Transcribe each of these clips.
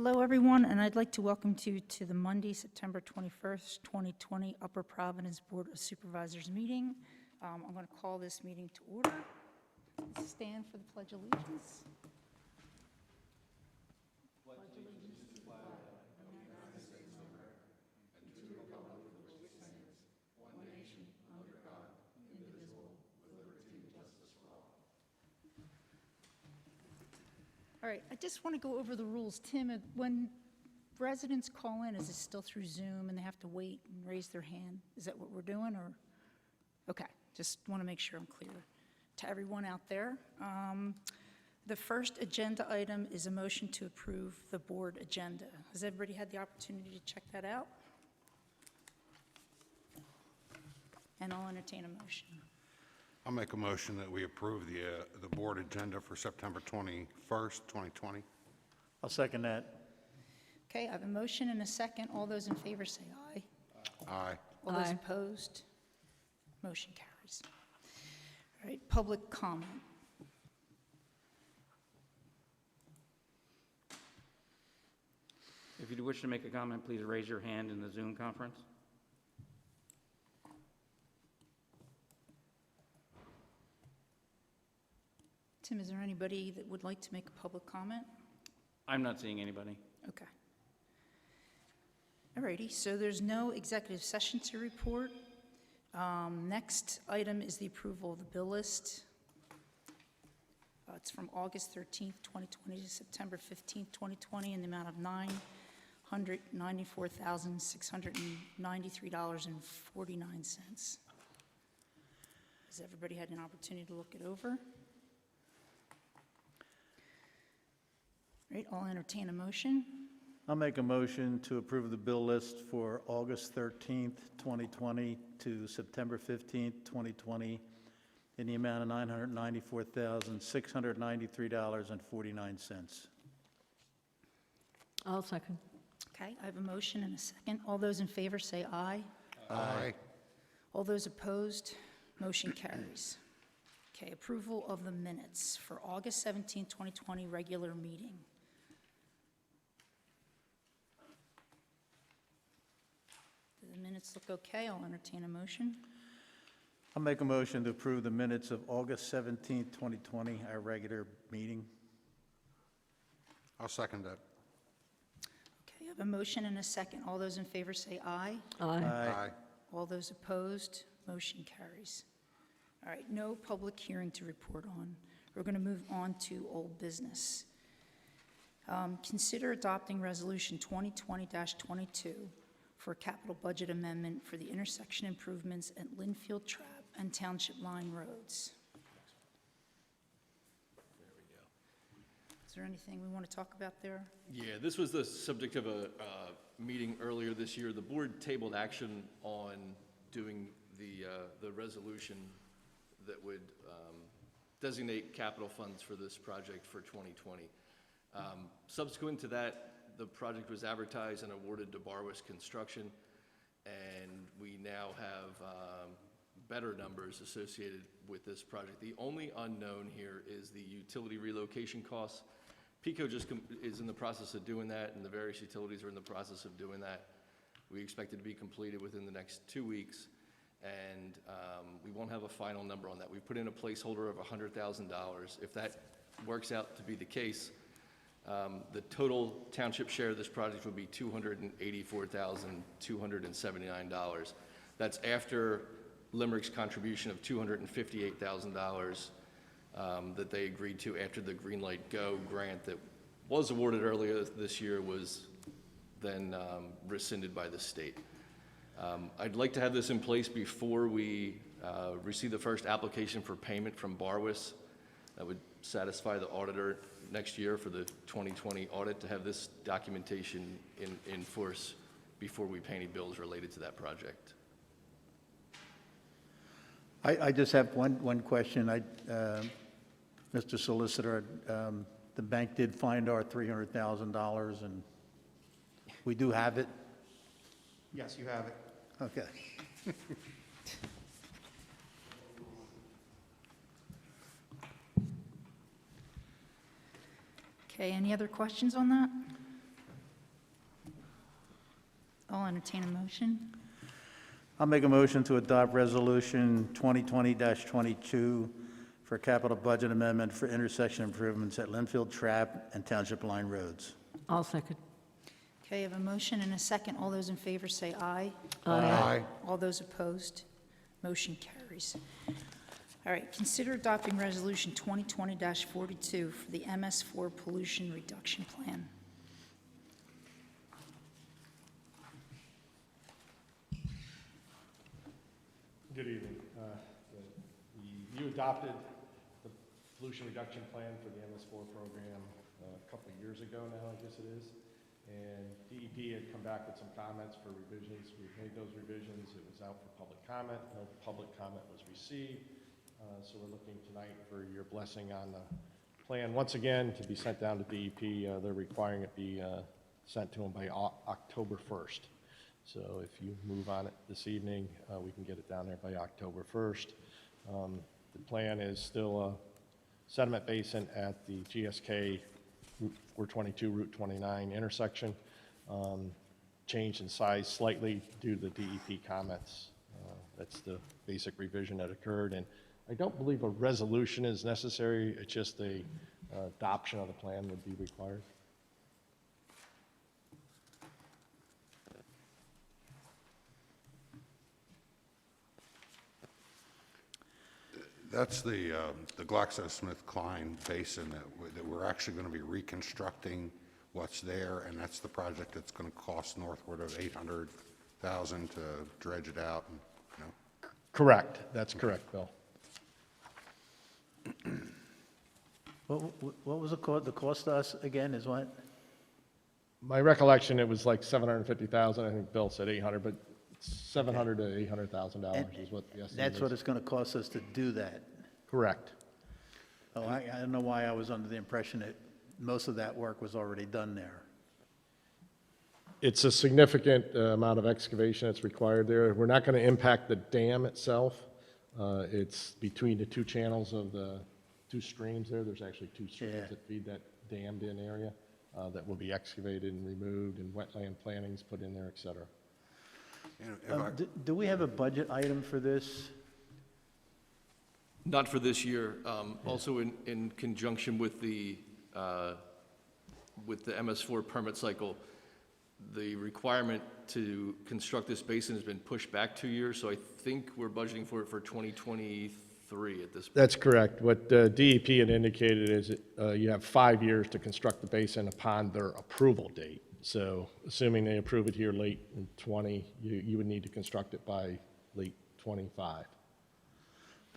Hello, everyone, and I'd like to welcome you to the Monday, September 21st, 2020 Upper Providence Board of Supervisors meeting. I'm going to call this meeting to order. Stand for the Pledge of Allegiance. All right, I just want to go over the rules. Tim, when residents call in, is it still through Zoom and they have to wait and raise their hand? Is that what we're doing, or? Okay, just want to make sure I'm clear to everyone out there. The first agenda item is a motion to approve the board agenda. Has everybody had the opportunity to check that out? And I'll entertain a motion. I'll make a motion that we approve the board agenda for September 21st, 2020. I'll second that. Okay, I have a motion and a second. All those in favor say aye. Aye. All those opposed? Motion carries. All right, public comment. If you wish to make a comment, please raise your hand in the Zoom conference. Tim, is there anybody that would like to make a public comment? I'm not seeing anybody. Okay. All righty, so there's no executive session to report. Next item is the approval of the bill list. It's from August 13th, 2020 to September 15th, 2020 in the amount of $994,693.49. Has everybody had an opportunity to look it over? All right, I'll entertain a motion. I'll make a motion to approve the bill list for August 13th, 2020 to September 15th, 2020 in the amount of $994,693.49. I'll second. Okay, I have a motion and a second. All those in favor say aye. Aye. All those opposed, motion carries. Okay, approval of the minutes for August 17, 2020, regular meeting. Do the minutes look okay? I'll entertain a motion. I'll make a motion to approve the minutes of August 17th, 2020, our regular meeting. I'll second that. Okay, I have a motion and a second. All those in favor say aye. Aye. Aye. All those opposed, motion carries. All right, no public hearing to report on. We're going to move on to old business. Consider adopting Resolution 2020-22 for a capital budget amendment for the intersection improvements at Linfield Trap and Township Line Roads. Is there anything we want to talk about there? Yeah, this was the subject of a meeting earlier this year. The board tabled action on doing the resolution that would designate capital funds for this project for 2020. Subsequent to that, the project was advertised and awarded to Bar BOS Construction, and we now have better numbers associated with this project. The only unknown here is the utility relocation costs. PICO is in the process of doing that, and the various utilities are in the process of doing that. We expect it to be completed within the next 2 weeks, and we won't have a final number on that. We put in a placeholder of $100,000. If that works out to be the case, the total township share of this project would be $284,279. That's after Limerick's contribution of $258,000 that they agreed to after the Green Light Go grant that was awarded earlier this year was then rescinded by the state. I'd like to have this in place before we receive the first application for payment from Bar BOS. That would satisfy the auditor next year for the 2020 audit to have this documentation in force before we pay any bills related to that project. I just have one question. Mr. Solicitor, the bank did find our $300,000, and we do have it? Yes, you have it. Okay. Okay, any other questions on that? I'll entertain a motion. I'll make a motion to adopt Resolution 2020-22 for capital budget amendment for intersection improvements at Linfield Trap and Township Line Roads. I'll second. Okay, I have a motion and a second. All those in favor say aye. Aye. All those opposed, motion carries. All right, consider adopting Resolution 2020-42 for the MS4 Pollution Reduction Plan. Good evening. You adopted the pollution reduction plan for the MS4 program a couple of years ago now, I guess it is. And DEP had come back with some comments for revisions. We've made those revisions. It was out for public comment. No public comment was received. So we're looking tonight for your blessing on the plan. Once again, to be sent down to DEP, they're requiring it be sent to them by October 1st. So if you move on it this evening, we can get it down there by October 1st. The plan is still a sediment basin at the GSK Route 422, Route 29 intersection. Changed in size slightly due to the DEP comments. That's the basic revision that occurred. And I don't believe a resolution is necessary. It's just a adoption of the plan would be required. That's the GlaxoSmithKline basin that we're actually going to be reconstructing what's there, and that's the project that's going to cost northward of $800,000 to dredge it out. And, you know. Correct. That's correct, Bill. What was the cost to us again is what? My recollection, it was like $750,000. I think Bill said 800, but $700,000 to $800,000 is what the estimate is. That's what it's going to cost us to do that. Correct. Oh, I don't know why I was under the impression that most of that work was already done there. It's a significant amount of excavation that's required there. We're not going to impact the dam itself. It's between the two channels of the two streams there. There's actually two streams Yeah. that feed that dammed-in area that will be excavated and removed, and wetland plantings put in there, et cetera. You know, if I- Do we have a budget item for this? Not for this year. Also in conjunction with the MS4 permit cycle, the requirement to construct this basin has been pushed back 2 years, so I think we're budgeting for it for 2023 at this point. That's correct. What DEP had indicated is that you have 5 years to construct the basin upon their approval date. So assuming they approve it here late in 20, you would need to construct it by late 25.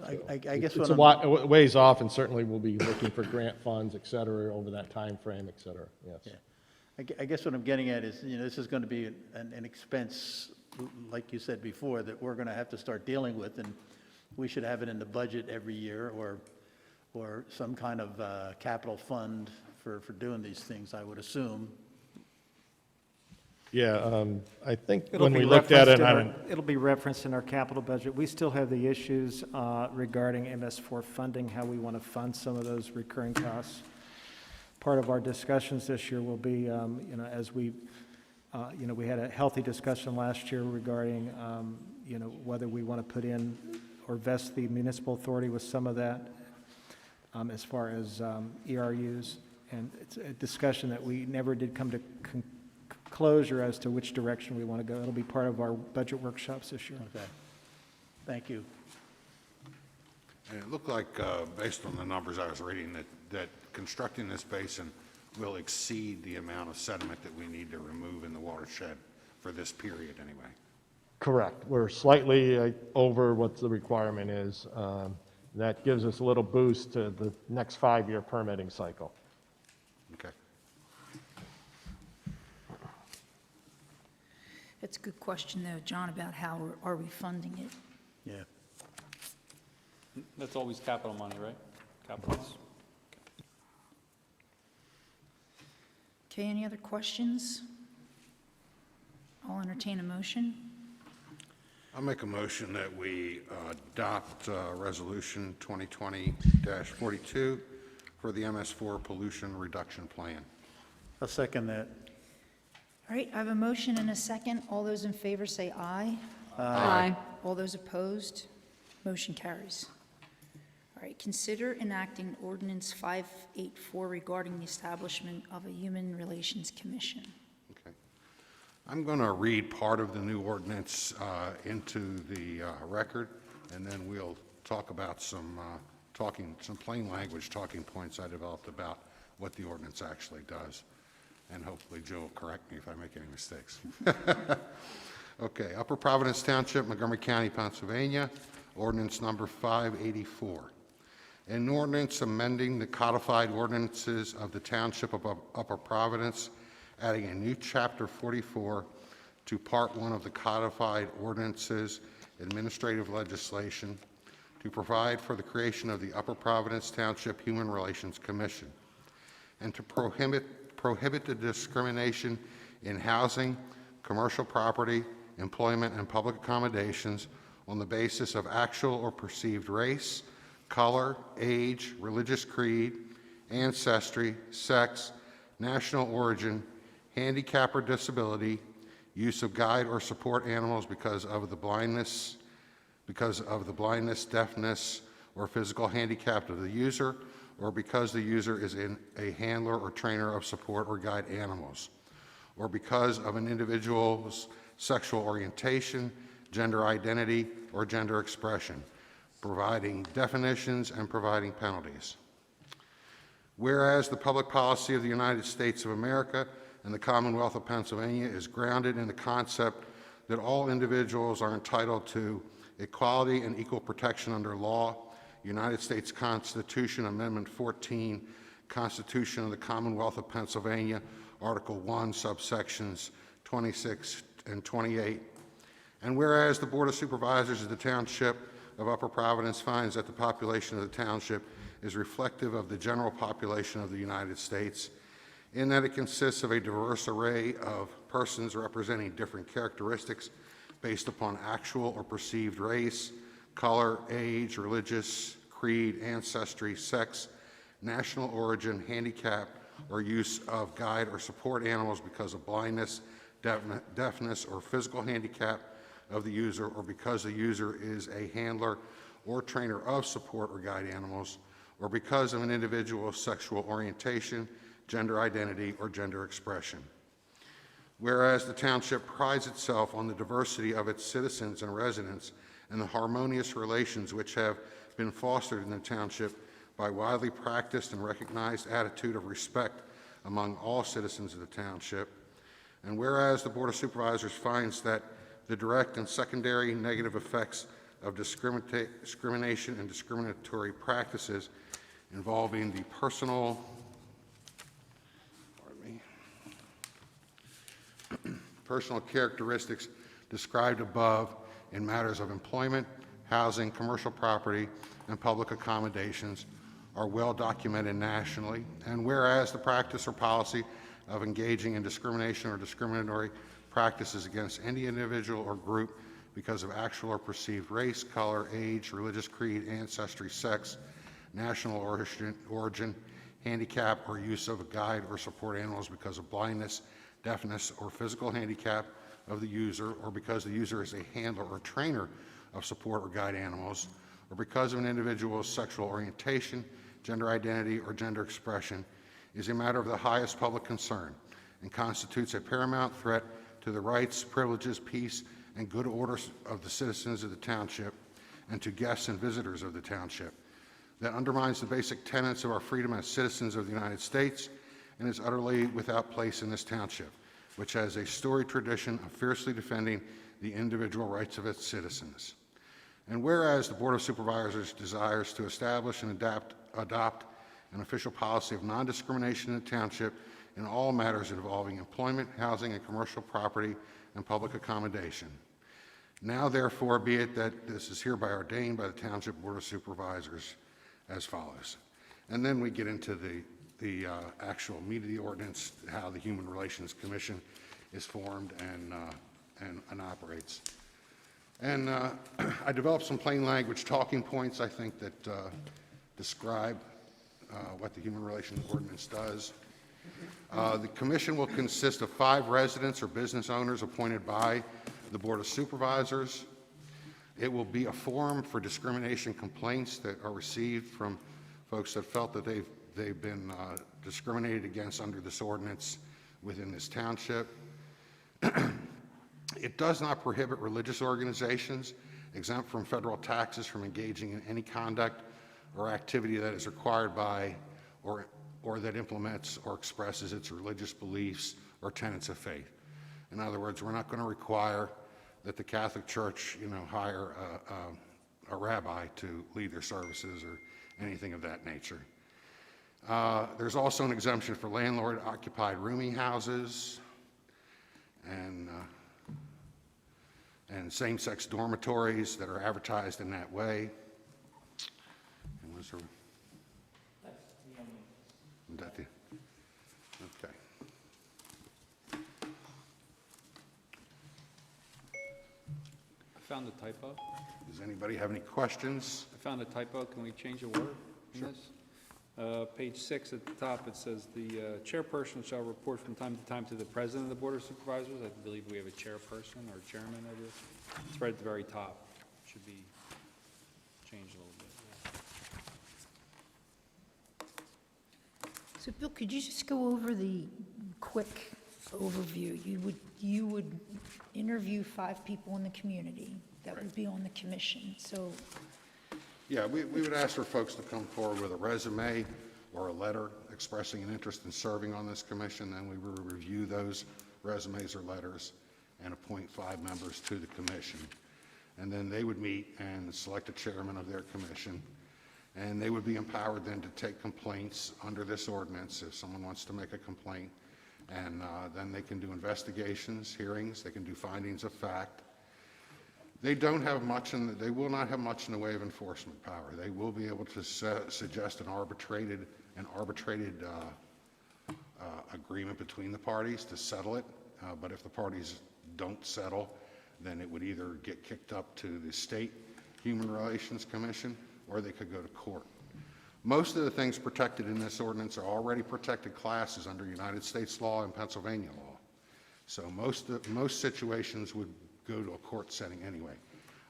I guess It's what a I'm, ways off, and certainly we'll be looking for grant funds, et cetera, over that time frame, et cetera, yes. yeah. I guess what I'm getting at is, this is going to be an expense, like you said before, that we're going to have to start dealing with, and we should have it in the budget every year, or some kind of capital fund for doing these things, I would assume. Yeah, I think It'll when be we looked at it, referenced it'll be referenced in our capital budget. We still have the issues regarding MS4 funding, how we want to fund some of those recurring costs. Part of our discussions this year will be, as we had a healthy discussion last year regarding, whether we want to put in or vest the municipal authority with some of that as far as ERUs. And it's a discussion that we never did come to closure as to which direction we want to go. It'll be part of our budget workshops this year. Okay. Thank you. And it looked like, based on the numbers I was reading, that constructing this basin will exceed the amount of sediment that we need to remove in the watershed for this period anyway. correct. We're slightly over what the requirement is. That gives us a little boost to the next 5-year permitting cycle. Okay. That's a good question, though, John, about how are we funding it? Yeah. That's always capital money, right? Capital money. Okay, any other questions? I'll entertain a motion. I'll make a motion that we adopt Resolution 2020-42 for the MS4 Pollution Reduction Plan. I'll second that. All right, I have a motion and a second. All those in favor say aye. Aye. All those opposed, motion carries. All right, consider enacting ordinance 584 regarding the establishment of a Human Relations Commission. Okay. I'm going to read part of the new ordinance into the record, and then we'll talk about some plain language talking points I developed about what the ordinance actually does. And hopefully Joe will correct me if I make any mistakes. Okay, Upper Providence Township, Montgomery County, Pennsylvania, ordinance number 584. An ordinance amending the codified ordinances of the Township of Upper Providence, adding a new chapter 44 to Part 1 of the codified ordinances, administrative legislation, to provide for the creation of the Upper Providence Township Human Relations Commission, and to prohibit the discrimination in housing, commercial property, employment, and public accommodations on the basis of actual or perceived race, color, age, religious creed, ancestry, sex, national origin, handicap or disability, use of guide or support animals because of the blindness, deafness, or physical handicap of the user, or because the user is a handler or trainer of support or guide animals, or because of an individual's sexual orientation, gender identity, or gender expression, providing definitions and providing penalties. Whereas the public policy of the United States of America and the Commonwealth of Pennsylvania is grounded in the concept that all individuals are entitled to equality and equal protection under law, United States Constitution, Amendment 14, Constitution of the Commonwealth of Pennsylvania, Article 1, subsections 26 and 28. And whereas the Board of Supervisors of the Township of Upper Providence finds that the population of the township is reflective of the general population of the United States, in that it consists of a diverse array of persons representing different characteristics based upon actual or perceived race, color, age, religious creed, ancestry, sex, national origin, handicap, or use of guide or support animals because of blindness, deafness, or physical handicap of the user, or because the user is a handler or trainer of support or guide animals, or because of an individual's sexual orientation, gender identity, or gender expression. Whereas the township prides itself on the diversity of its citizens and residents and the harmonious relations which have been fostered in the township by widely practiced and recognized attitude of respect among all citizens of the township. And whereas the Board of Supervisors finds that the direct and secondary negative effects of discrimination and discriminatory practices involving the personal characteristics described above in matters of employment, housing, commercial property, and public accommodations are well documented nationally, and whereas the practice or policy of engaging in discrimination or discriminatory practices against any individual or group because of actual or perceived race, color, age, religious creed, ancestry, sex, national origin, handicap, or use of a guide or support animals because of blindness, deafness, or physical handicap of the user, or because the user is a handler or trainer of support or guide animals, or because of an individual's sexual orientation, gender identity, or gender expression, is a matter of the highest public concern and constitutes a paramount threat to the rights, privileges, peace, and good order of the citizens of the township and to guests and visitors of the township, that undermines the basic tenets of our freedom as citizens of the United States and is utterly without place in this township, which has a storied tradition of fiercely defending the individual rights of its citizens. And whereas the Board of Supervisors desires to establish and adopt an official policy of non-discrimination in the township in all matters involving employment, housing, and commercial property and public accommodation. Now therefore be it that this is hereby ordained by the Township Board of Supervisors as follows. And then we get into the actual meat of the ordinance, how the Human Relations Commission is formed and operates. And I developed some plain language talking points, I think, that describe what the Human Relations Ordinance does. The commission will consist of 5 residents or business owners appointed by the Board of Supervisors. It will be a forum for discrimination complaints that are received from folks that felt that they've been discriminated against under this ordinance within this township. It does not prohibit religious organizations exempt from federal taxes from engaging in any conduct or activity that is required by or that implements or expresses its religious beliefs or tenets of faith. In other words, we're not going to require that the Catholic Church, hire a rabbi to lead their services or anything of that nature. There's also an exemption for landlord-occupied rooming houses and same-sex dormitories that are advertised in that way. And was there? Okay. I found a typo. Does anybody have any questions? I found a typo. Can we change a word in this? Page 6 at the top, it says, "The chairperson shall report from time to time to the president of the Board of Supervisors." I believe we have a chairperson or chairman of this. It's right at the very top. Should be changed a little bit. So Bill, could you just go over the quick overview? You would interview 5 people in the community that would be on the commission, so, Yeah, we would ask for folks to come forward with a resume or a letter expressing an interest in serving on this commission. Then we would review those resumes or letters and appoint 5 members to the commission. And then they would meet and select a chairman of their commission. And they would be empowered then to take complaints under this ordinance if someone wants to make a complaint. And then they can do investigations, hearings, they can do findings of fact. They don't have much, they will not have much in the way of enforcement power. They will be able to suggest an arbitrated agreement between the parties to settle it. But if the parties don't settle, then it would either get kicked up to the State Human Relations Commission, or they could go to court. Most of the things protected in this ordinance are already protected classes under United States law and Pennsylvania law. So most situations would go to a court setting anyway.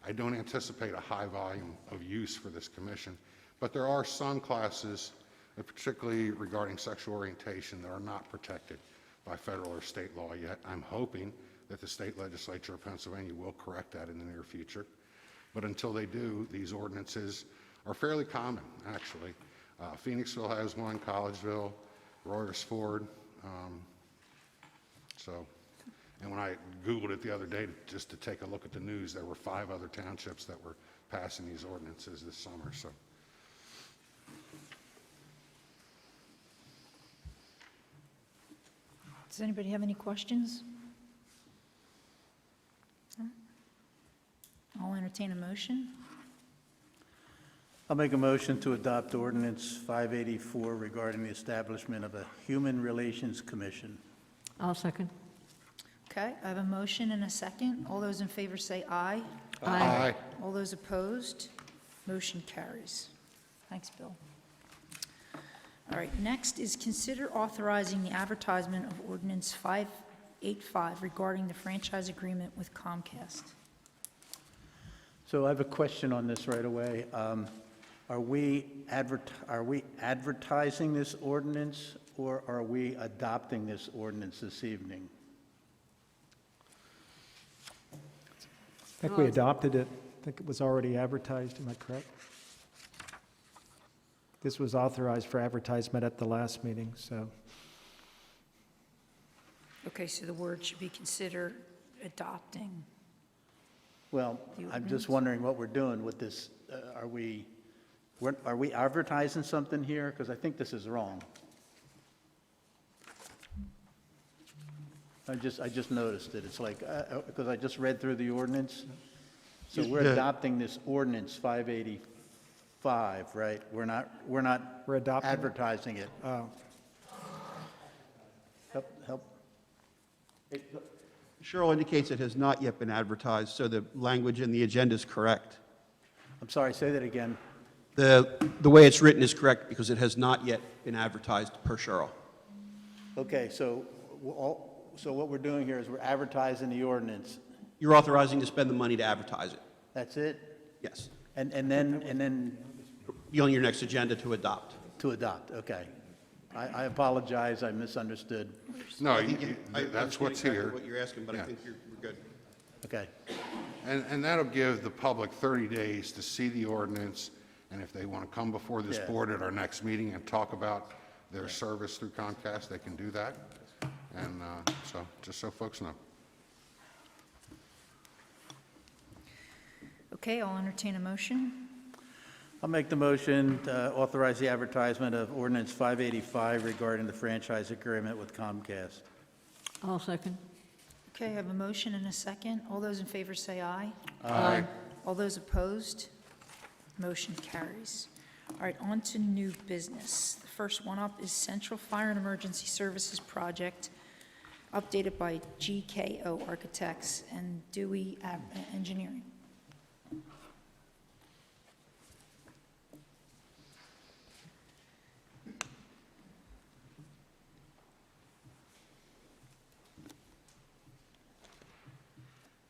I don't anticipate a high volume of use for this commission, but there are some classes, particularly regarding sexual orientation, that are not protected by federal or state law yet. I'm hoping that the state legislature of Pennsylvania will correct that in the near future. But until they do, these ordinances are fairly common, actually. Phoenixville has one, Collegeville, Royersford. And when I Googled it the other day just to take a look at the news, there were 5 other townships that were passing these ordinances this summer. So, does anybody have any questions? I'll entertain a motion. I'll make a motion to adopt ordinance 584 regarding the establishment of a Human Relations Commission. I'll second. Okay, I have a motion and a second. All those in favor say aye. aye. All those opposed, motion carries. Thanks, Bill. All right, next is consider authorizing the advertisement of ordinance 585 regarding the franchise agreement with Comcast. So I have a question on this right away. Are we advertising this ordinance, or are we adopting this ordinance this evening? I think we adopted it. I think it was already advertised, am I correct? This was authorized for advertisement at the last meeting, so. Okay, so the word should be consider adopting. Well, The I'm ordinance? just wondering what we're doing with this. Are we advertising something here? Because I think this is wrong. I just noticed it. It's like, because I just read through the ordinance. So we're adopting this ordinance 585, right? We're not We're adopting it? advertising it. Help. Cheryl indicates it has not yet been advertised, so the language in the agenda is correct. I'm sorry, say that again. The way it's written is correct because it has not yet been advertised per Cheryl. Okay, so, so what we're doing here is we're advertising the ordinance. You're authorizing to spend the money to advertise it. That's it? Yes. And then Be on your next agenda to adopt. to adopt, okay. I apologize, I misunderstood. No, I think I that's understand what's exactly here. what you're asking, but I Yeah. think we're good. Okay, And that'll give the public 30 days to see the ordinance, and if they want to come before this Yeah. board at our next meeting and talk about their service through Comcast, they can do that. And so, just so folks know. Okay, I'll entertain a motion. I'll make the motion to authorize the advertisement of ordinance 585 regarding the franchise agreement with Comcast. I'll second. Okay, I have a motion and a second. All those in favor say aye. Aye. All those opposed? Motion carries. All right, on to new business. The first one up is Central Fire and Emergency Services Project, updated by GKO Architects and Dewey Engineering.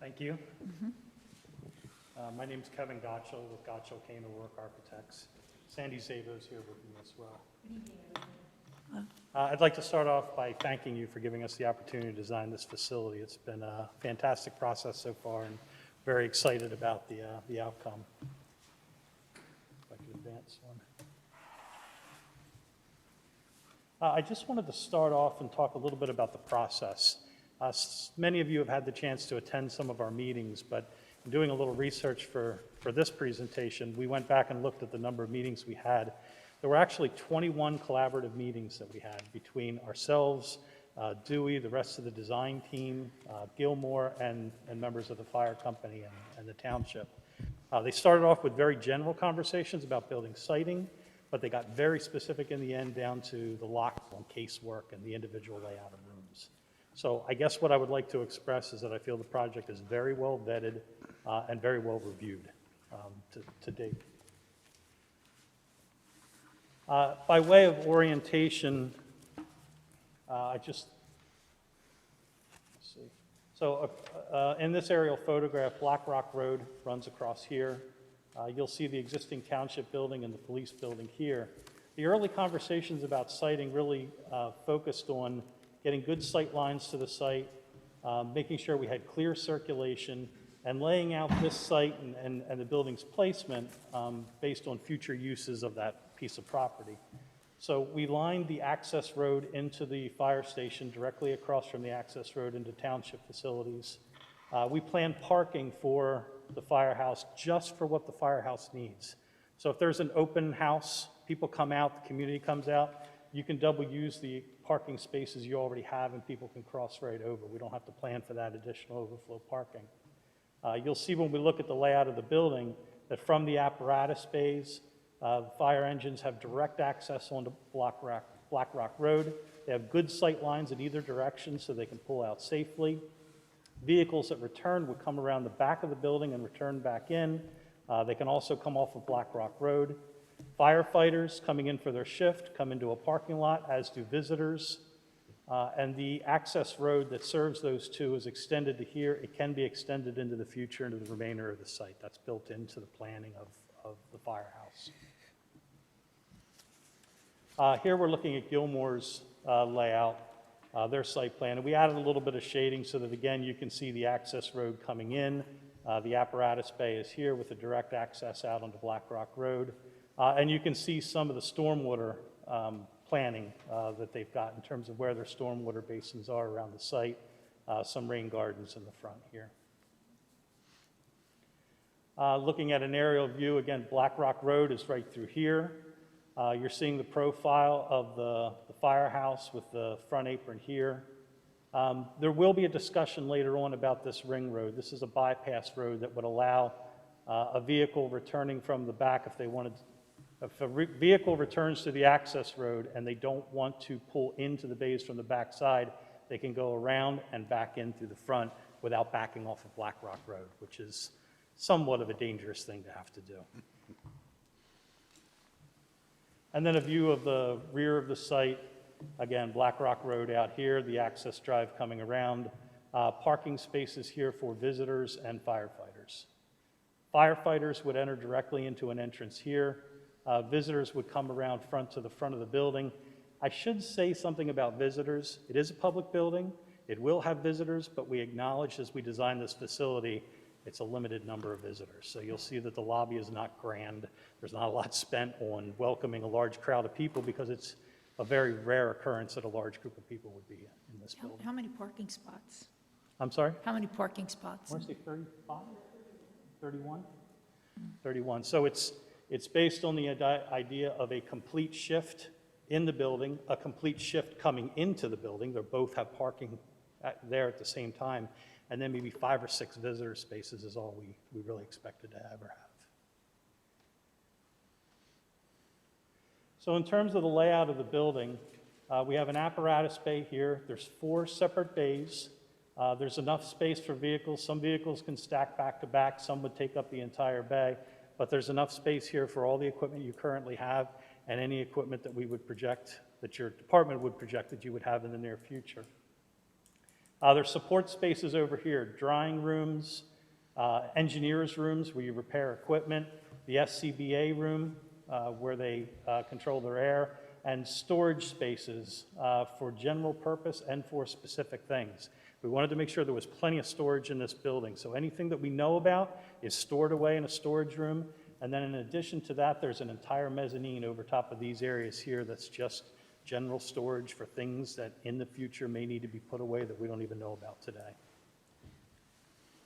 Thank you. My name's Kevin Gotchel with Gotchel Kane O'Rourke Architects. Sandy Zavo's here with me as well. I'd like to start off by thanking you for giving us the opportunity to design this facility. It's been a fantastic process so far and very excited about the outcome. If I could advance one. I just wanted to start off and talk a little bit about the process. Many of you have had the chance to attend some of our meetings, but in doing a little research for this presentation, we went back and looked at the number of meetings we had. There were actually 21 collaborative meetings that we had between ourselves, Dewey, the rest of the design team, Gilmore, and members of the fire company and the township. They started off with very general conversations about building siting, but they got very specific in the end down to the lock on casework and the individual layout of rooms. So I guess what I would like to express is that I feel the project is very well vetted and very well reviewed to date. By way of orientation, let's see. So in this aerial photograph, Black Rock Road runs across here. You'll see the existing township building and the police building here. The early conversations about siting really focused on getting good sight lines to the site, making sure we had clear circulation, and laying out this site and the building's placement based on future uses of that piece of property. So we lined the access road into the fire station directly across from the access road into township facilities. We planned parking for the firehouse just for what the firehouse needs. So if there's an open house, people come out, the community comes out, you can double use the parking spaces you already have and people can cross right over. We don't have to plan for that additional overflow parking. You'll see when we look at the layout of the building that from the apparatus bays, fire engines have direct access onto Black Rock Road. They have good sight lines in either direction so they can pull out safely. Vehicles that return would come around the back of the building and return back in. They can also come off of Black Rock Road. Firefighters coming in for their shift come into a parking lot, as do visitors. And the access road that serves those two is extended to here. It can be extended into the future, into the remainder of the site. That's built into the planning of the firehouse. Here we're looking at Gilmore's layout, their site plan. And we added a little bit of shading so that, again, you can see the access road coming in. The apparatus bay is here with the direct access out onto Black Rock Road. And you can see some of the stormwater planning that they've got in terms of where their stormwater basins are around the site, some rain gardens in the front here. Looking at an aerial view, again, Black Rock Road is right through here. You're seeing the profile of the firehouse with the front apron here. There will be a discussion later on about this ring road. This is a bypass road that would allow a vehicle returning from the back if they wanted. If a vehicle returns to the access road and they don't want to pull into the bays from the back side, they can go around and back in through the front without backing off of Black Rock Road, which is somewhat of a dangerous thing to have to do. And then a view of the rear of the site. Again, Black Rock Road out here, the access drive coming around, parking spaces here for visitors and firefighters. Firefighters would enter directly into an entrance here. Visitors would come around front to the front of the building. I should say something about visitors. It is a public building. It will have visitors, but we acknowledge as we design this facility, it's a limited number of visitors. So you'll see that the lobby is not grand. There's not a lot spent on welcoming a large crowd of people because it's a very rare occurrence that a large group of people would be in this building. How many parking spots? I'm sorry? How many parking spots? I want to say 35, 31? 31. So it's based on the idea of a complete shift in the building, a complete shift coming into the building. They both have parking there at the same time. And then maybe 5 or 6 visitor spaces is all we really expected to ever have. So in terms of the layout of the building, we have an apparatus bay here. There's 4 separate bays. There's enough space for vehicles. Some vehicles can stack back to back. Some would take up the entire bay. But there's enough space here for all the equipment you currently have and any equipment that we would project, that your department would project that you would have in the near future. There's support spaces over here, drying rooms, engineers' rooms where you repair equipment, the SCBA room where they control their air, and storage spaces for general purpose and for specific things. We wanted to make sure there was plenty of storage in this building. So anything that we know about is stored away in a storage room. And then in addition to that, there's an entire mezzanine over top of these areas here that's just general storage for things that in the future may need to be put away that we don't even know about today.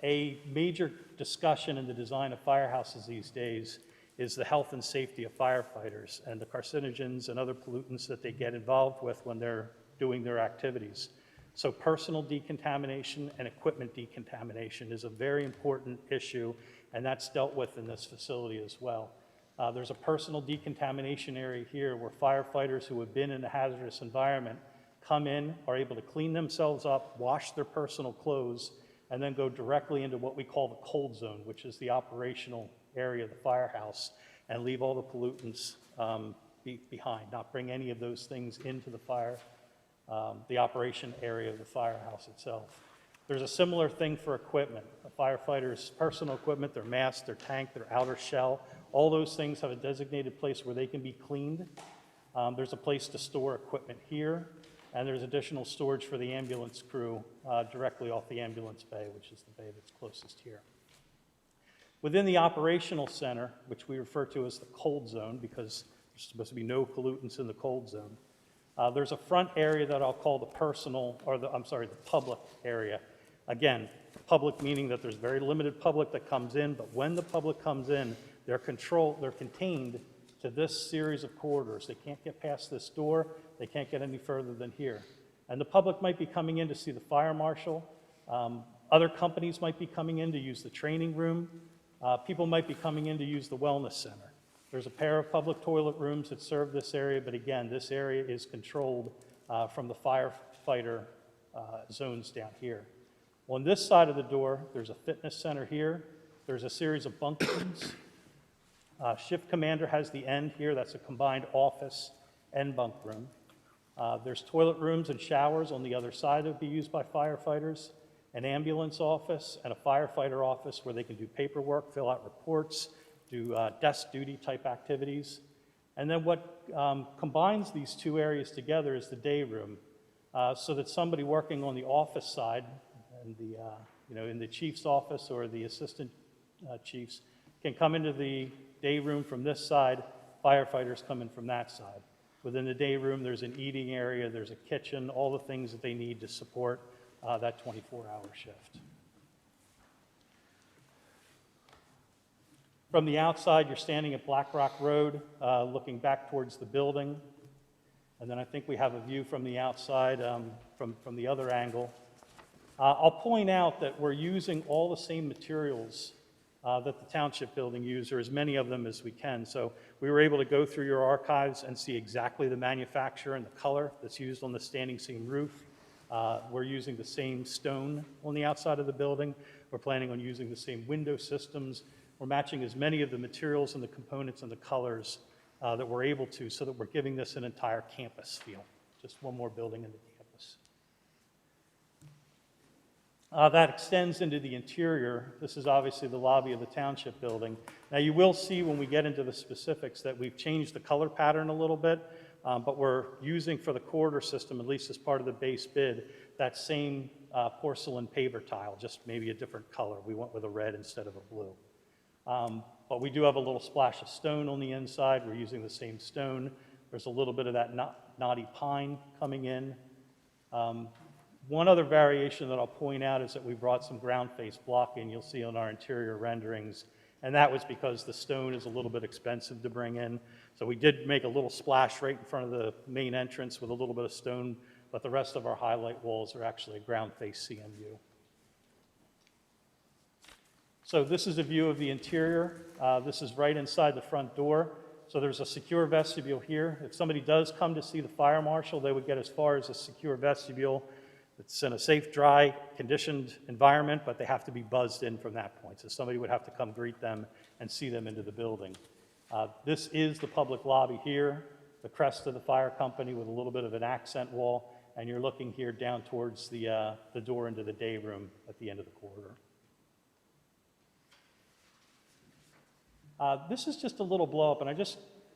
A major discussion in the design of firehouses these days is the health and safety of firefighters and the carcinogens and other pollutants that they get involved with when they're doing their activities. So personal decontamination and equipment decontamination is a very important issue, and that's dealt with in this facility as well. There's a personal decontamination area here where firefighters who have been in a hazardous environment come in, are able to clean themselves up, wash their personal clothes, and then go directly into what we call the cold zone, which is the operational area of the firehouse, and leave all the pollutants behind, not bring any of those things into the operation area of the firehouse itself. There's a similar thing for equipment. A firefighter's personal equipment, their mask, their tank, their outer shell, all those things have a designated place where they can be cleaned. There's a place to store equipment here, and there's additional storage for the ambulance crew directly off the ambulance bay, which is the bay that's closest here. Within the operational center, which we refer to as the cold zone because there's supposed to be no pollutants in the cold zone, there's a front area that I'll call the public area. Again, public meaning that there's very limited public that comes in, but when the public comes in, they're contained to this series of corridors. They can't get past this door. They can't get any further than here. And the public might be coming in to see the fire marshal. Other companies might be coming in to use the training room. People might be coming in to use the wellness center. There's a pair of public toilet rooms that serve this area, but again, this area is controlled from the firefighter zones down here. On this side of the door, there's a fitness center here. There's a series of bunk rooms. Shift commander has the end here. That's a combined office and bunk room. There's toilet rooms and showers on the other side that would be used by firefighters, an ambulance office, and a firefighter office where they can do paperwork, fill out reports, do desk duty type activities. And then what combines these two areas together is the day room, so that somebody working on the office side, and in the chief's office or the assistant chiefs, can come into the day room from this side, firefighters come in from that side. Within the day room, there's an eating area, there's a kitchen, all the things that they need to support that 24-hour shift. From the outside, you're standing at Black Rock Road, looking back towards the building. And then I think we have a view from the outside, from the other angle. I'll point out that we're using all the same materials that the township building used, or as many of them as we can. So we were able to go through your archives and see exactly the manufacturer and the color that's used on the standing seam roof. We're using the same stone on the outside of the building. We're planning on using the same window systems. We're matching as many of the materials and the components and the colors that we're able to, so that we're giving this an entire campus feel, just one more building in the campus. That extends into the interior. This is obviously the lobby of the township building. Now, you will see when we get into the specifics that we've changed the color pattern a little bit, but we're using for the corridor system, at least as part of the base bid, that same porcelain paver tile, just maybe a different color. We went with a red instead of a blue. But we do have a little splash of stone on the inside. We're using the same stone. There's a little bit of that knotty pine coming in. One other variation that I'll point out is that we brought some ground face block in. You'll see on our interior renderings. And that was because the stone is a little bit expensive to bring in. So we did make a little splash right in front of the main entrance with a little bit of stone, but the rest of our highlight walls are actually a ground face CMU. So this is a view of the interior. This is right inside the front door. So there's a secure vestibule here. If somebody does come to see the fire marshal, they would get as far as a secure vestibule. It's in a safe, dry, conditioned environment, but they have to be buzzed in from that point. So somebody would have to come greet them and see them into the building. This is the public lobby here, the crest of the fire company with a little bit of an accent wall, and you're looking here down towards the door into the day room at the end of the corridor. This is just a little blow up, and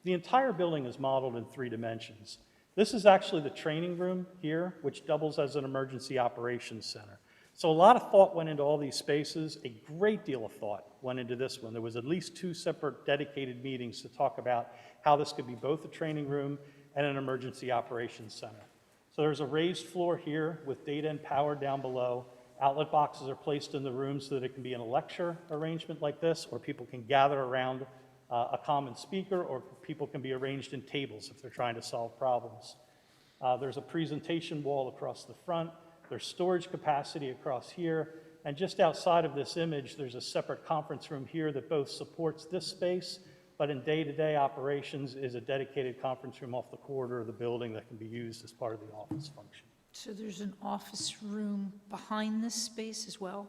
the entire building is modeled in 3 dimensions. This is actually the training room here, which doubles as an emergency operations center. So a lot of thought went into all these spaces. A great deal of thought went into this one. There was at least 2 separate dedicated meetings to talk about how this could be both a training room and an emergency operations center. So there's a raised floor here with data and power down below. Outlet boxes are placed in the room so that it can be in a lecture arrangement like this, or people can gather around a common speaker, or people can be arranged in tables if they're trying to solve problems. There's a presentation wall across the front. There's storage capacity across here. And just outside of this image, there's a separate conference room here that both supports this space, but in day-to-day operations is a dedicated conference room off the corridor of the building that can be used as part of the office function. So there's an office room behind this space as well?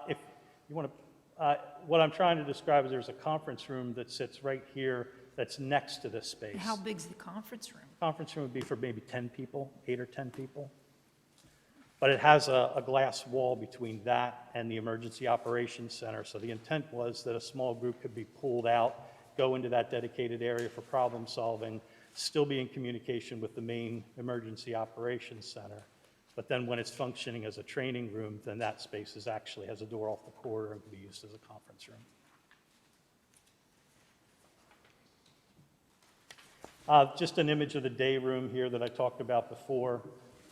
If you want to, what I'm trying to describe is there's a conference room that sits right here that's next to this space. And how big's the conference room? Conference room would be for maybe 10 people, 8 or 10 people. But it has a glass wall between that and the emergency operations center. So the intent was that a small group could be pulled out, go into that dedicated area for problem solving, still be in communication with the main emergency operations center. But then when it's functioning as a training room, then that space actually has a door off the corridor and can be used as a conference room. Just an image of the day room here that I talked about before.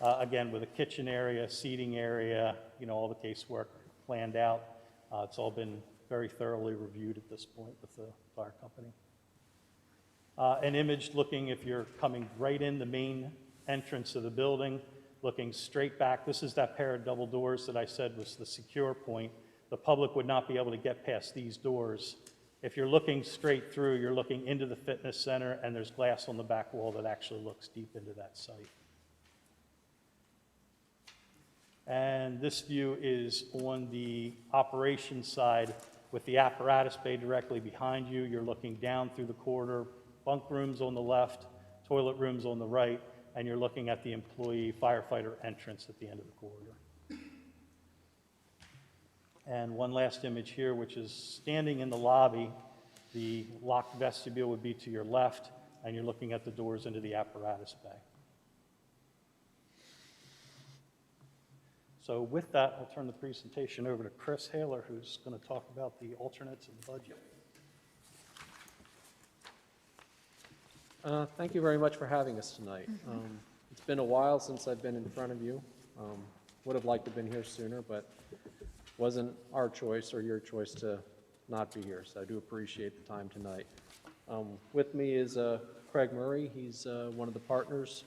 Again, with a kitchen area, seating area, all the casework planned out. It's all been very thoroughly reviewed at this point with the fire company. An image looking, if you're coming right in the main entrance of the building, looking straight back. This is that pair of double doors that I said was the secure point. The public would not be able to get past these doors. If you're looking straight through, you're looking into the fitness center, and there's glass on the back wall that actually looks deep into that site. And this view is on the operations side with the apparatus bay directly behind you. You're looking down through the corridor, bunk rooms on the left, toilet rooms on the right, and you're looking at the employee firefighter entrance at the end of the corridor. And one last image here, which is standing in the lobby. The locked vestibule would be to your left, and you're looking at the doors into the apparatus bay. So with that, I'll turn the presentation over to Chris Haler, who's going to talk about the alternates and the budget. Thank you very much for having us tonight. It's been a while since I've been in front of you. Would have liked to have been here sooner, but wasn't our choice or your choice to not be here, so I do appreciate the time tonight. With me is Craig Murray. He's one of the partners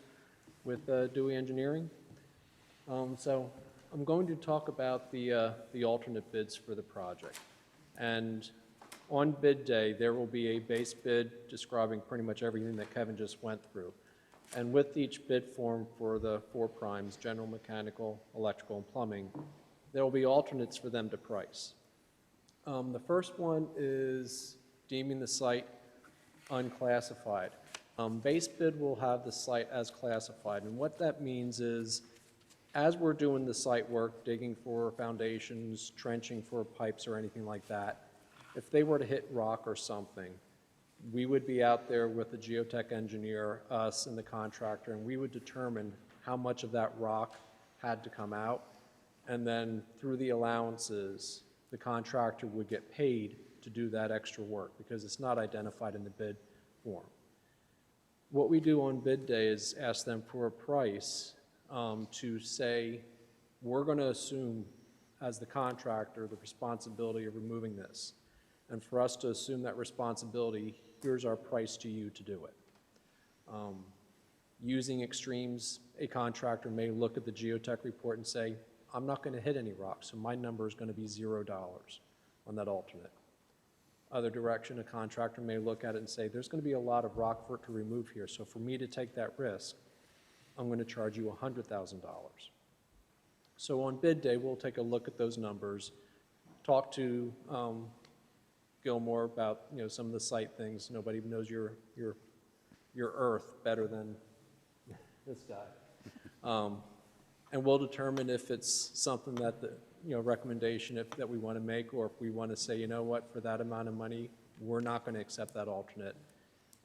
with Dewey Engineering. So I'm going to talk about the alternate bids for the project. And on bid day, there will be a base bid describing pretty much everything that Kevin just went through. And with each bid form for the 4 primes, general, mechanical, electrical, and plumbing, there will be alternates for them to price. The first one is deeming the site unclassified. Base bid will have the site as classified, and what that means is, as we're doing the site work, digging for foundations, trenching for pipes or anything like that, if they were to hit rock or something, we would be out there with the geotech engineer, us and the contractor, and we would determine how much of that rock had to come out. And then through the allowances, the contractor would get paid to do that extra work because it's not identified in the bid form. What we do on bid day is ask them for a price to say, we're going to assume as the contractor the responsibility of removing this. And for us to assume that responsibility, here's our price to you to do it. Using extremes, a contractor may look at the geotech report and say, I'm not going to hit any rocks, so my number is going to be $0 on that alternate. Other direction, a contractor may look at it and say, there's going to be a lot of rock for it to remove here, so for me to take that risk, I'm going to charge you $100,000. So on bid day, we'll take a look at those numbers, talk to Gilmore about some of the site things. Nobody knows your earth better than this guy. And we'll determine if it's something that the recommendation that we want to make, or if we want to say, you know what, for that amount of money, we're not going to accept that alternate,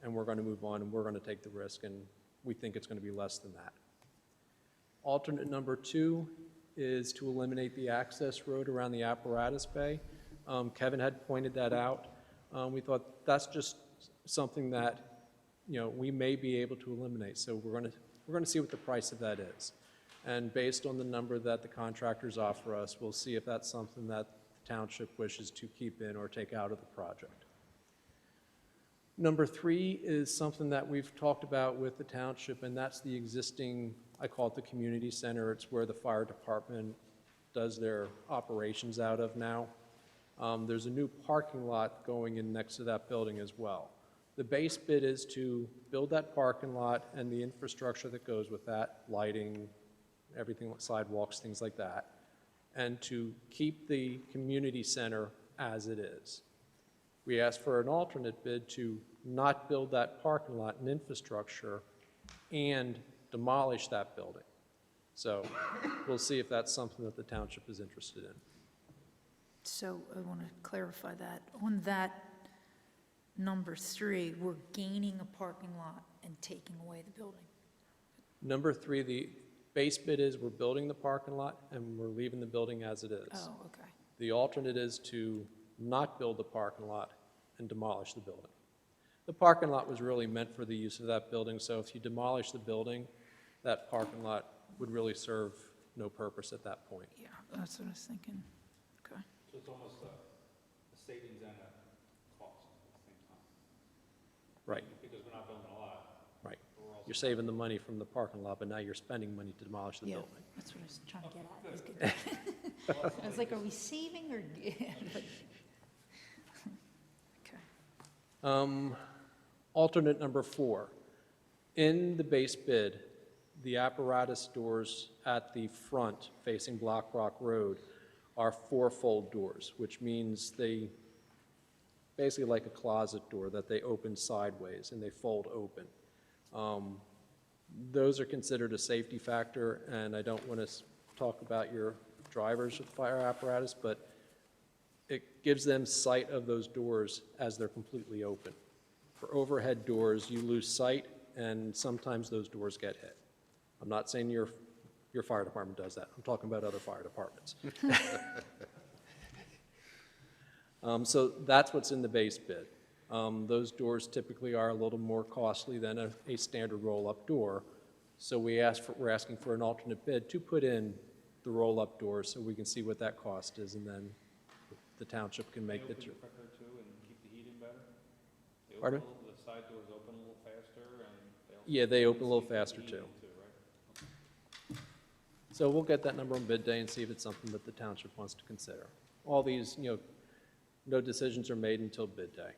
and we're going to move on, and we're going to take the risk, and we think it's going to be less than that. Alternate number 2 is to eliminate the access road around the apparatus bay. Kevin had pointed that out. We thought that's just something that we may be able to eliminate. So we're going to see what the price of that is, and based on the number that the contractors offer us, we'll see if that's something that the township wishes to keep in or take out of the project. Number 3 is something that we've talked about with the township, and that's the existing, I call it the community center. It's where the fire department does their operations out of now. There's a new parking lot going in next to that building as well. The base bid is to build that parking lot and the infrastructure that goes with that, lighting, everything, sidewalks, things like that, and to keep the community center as it is. We asked for an alternate bid to not build that parking lot and infrastructure and demolish that building. So we'll see if that's something that the township is interested in. So I want to clarify that. On that number 3, we're gaining a parking lot and taking away the building. Number 3, the base bid is we're building the parking lot and we're leaving the building as it is. Oh, okay. The alternate is to not build the parking lot and demolish the building. The parking lot was really meant for the use of that building, so if you demolish the building, that parking lot would really serve no purpose at that point. Yeah, that's what I was thinking. Okay. So it's almost a savings and a cost at the same time. Right, Because we're not building a lot. right. You're saving the money from the parking lot, but now you're spending money to demolish the Yeah, building. that's what I was trying to get at. It was good. I was like, are we saving or? But- Okay. Alternate number 4. In the base bid, the apparatus doors at the front facing Black Rock Road are 4-fold doors, which means they, basically like a closet door that they open sideways and they fold open. Those are considered a safety factor, and I don't want to talk about your drivers with fire apparatus, but it gives them sight of those doors as they're completely open. For overhead doors, you lose sight, and sometimes those doors get hit. I'm not saying your fire department does that. I'm talking about other fire departments. So that's what's in the base bid. Those doors typically are a little more costly than a standard roll-up door. So we're asking for an alternate bid to put in the roll-up doors so we can see what that cost is, and then the township can make the. They open quicker too and keep the heat in better? They open Pardon? the side doors open a little faster and they also. Yeah, they open a little keep the faster heat too. in right? So we'll get that number on bid day and see if it's something that the township wants to consider. All these, no decisions are made until bid day,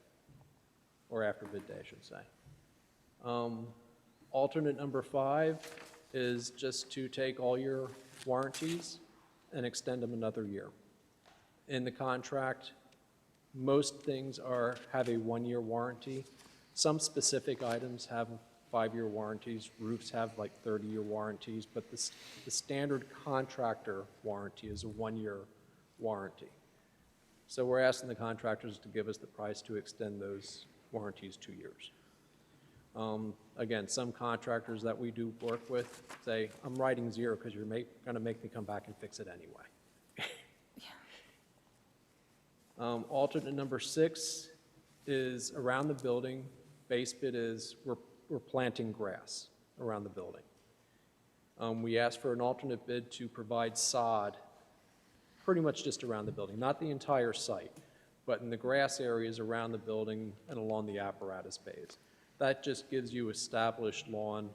or after bid day, I should say. Alternate number 5 is just to take all your warranties and extend them another year. In the contract, most things have a 1-year warranty. Some specific items have 5-year warranties, roofs have like 30-year warranties, but the standard contractor warranty is a 1-year warranty. So we're asking the contractors to give us the price to extend those warranties 2 years. Again, some contractors that we do work with say, I'm writing 0 because you're going to make me come back and fix it anyway. Alternate number 6 is around the building. Base bid is we're planting grass around the building. We asked for an alternate bid to provide sod pretty much just around the building, not the entire site, but in the grass areas around the building and along the apparatus bays. That just gives you established lawn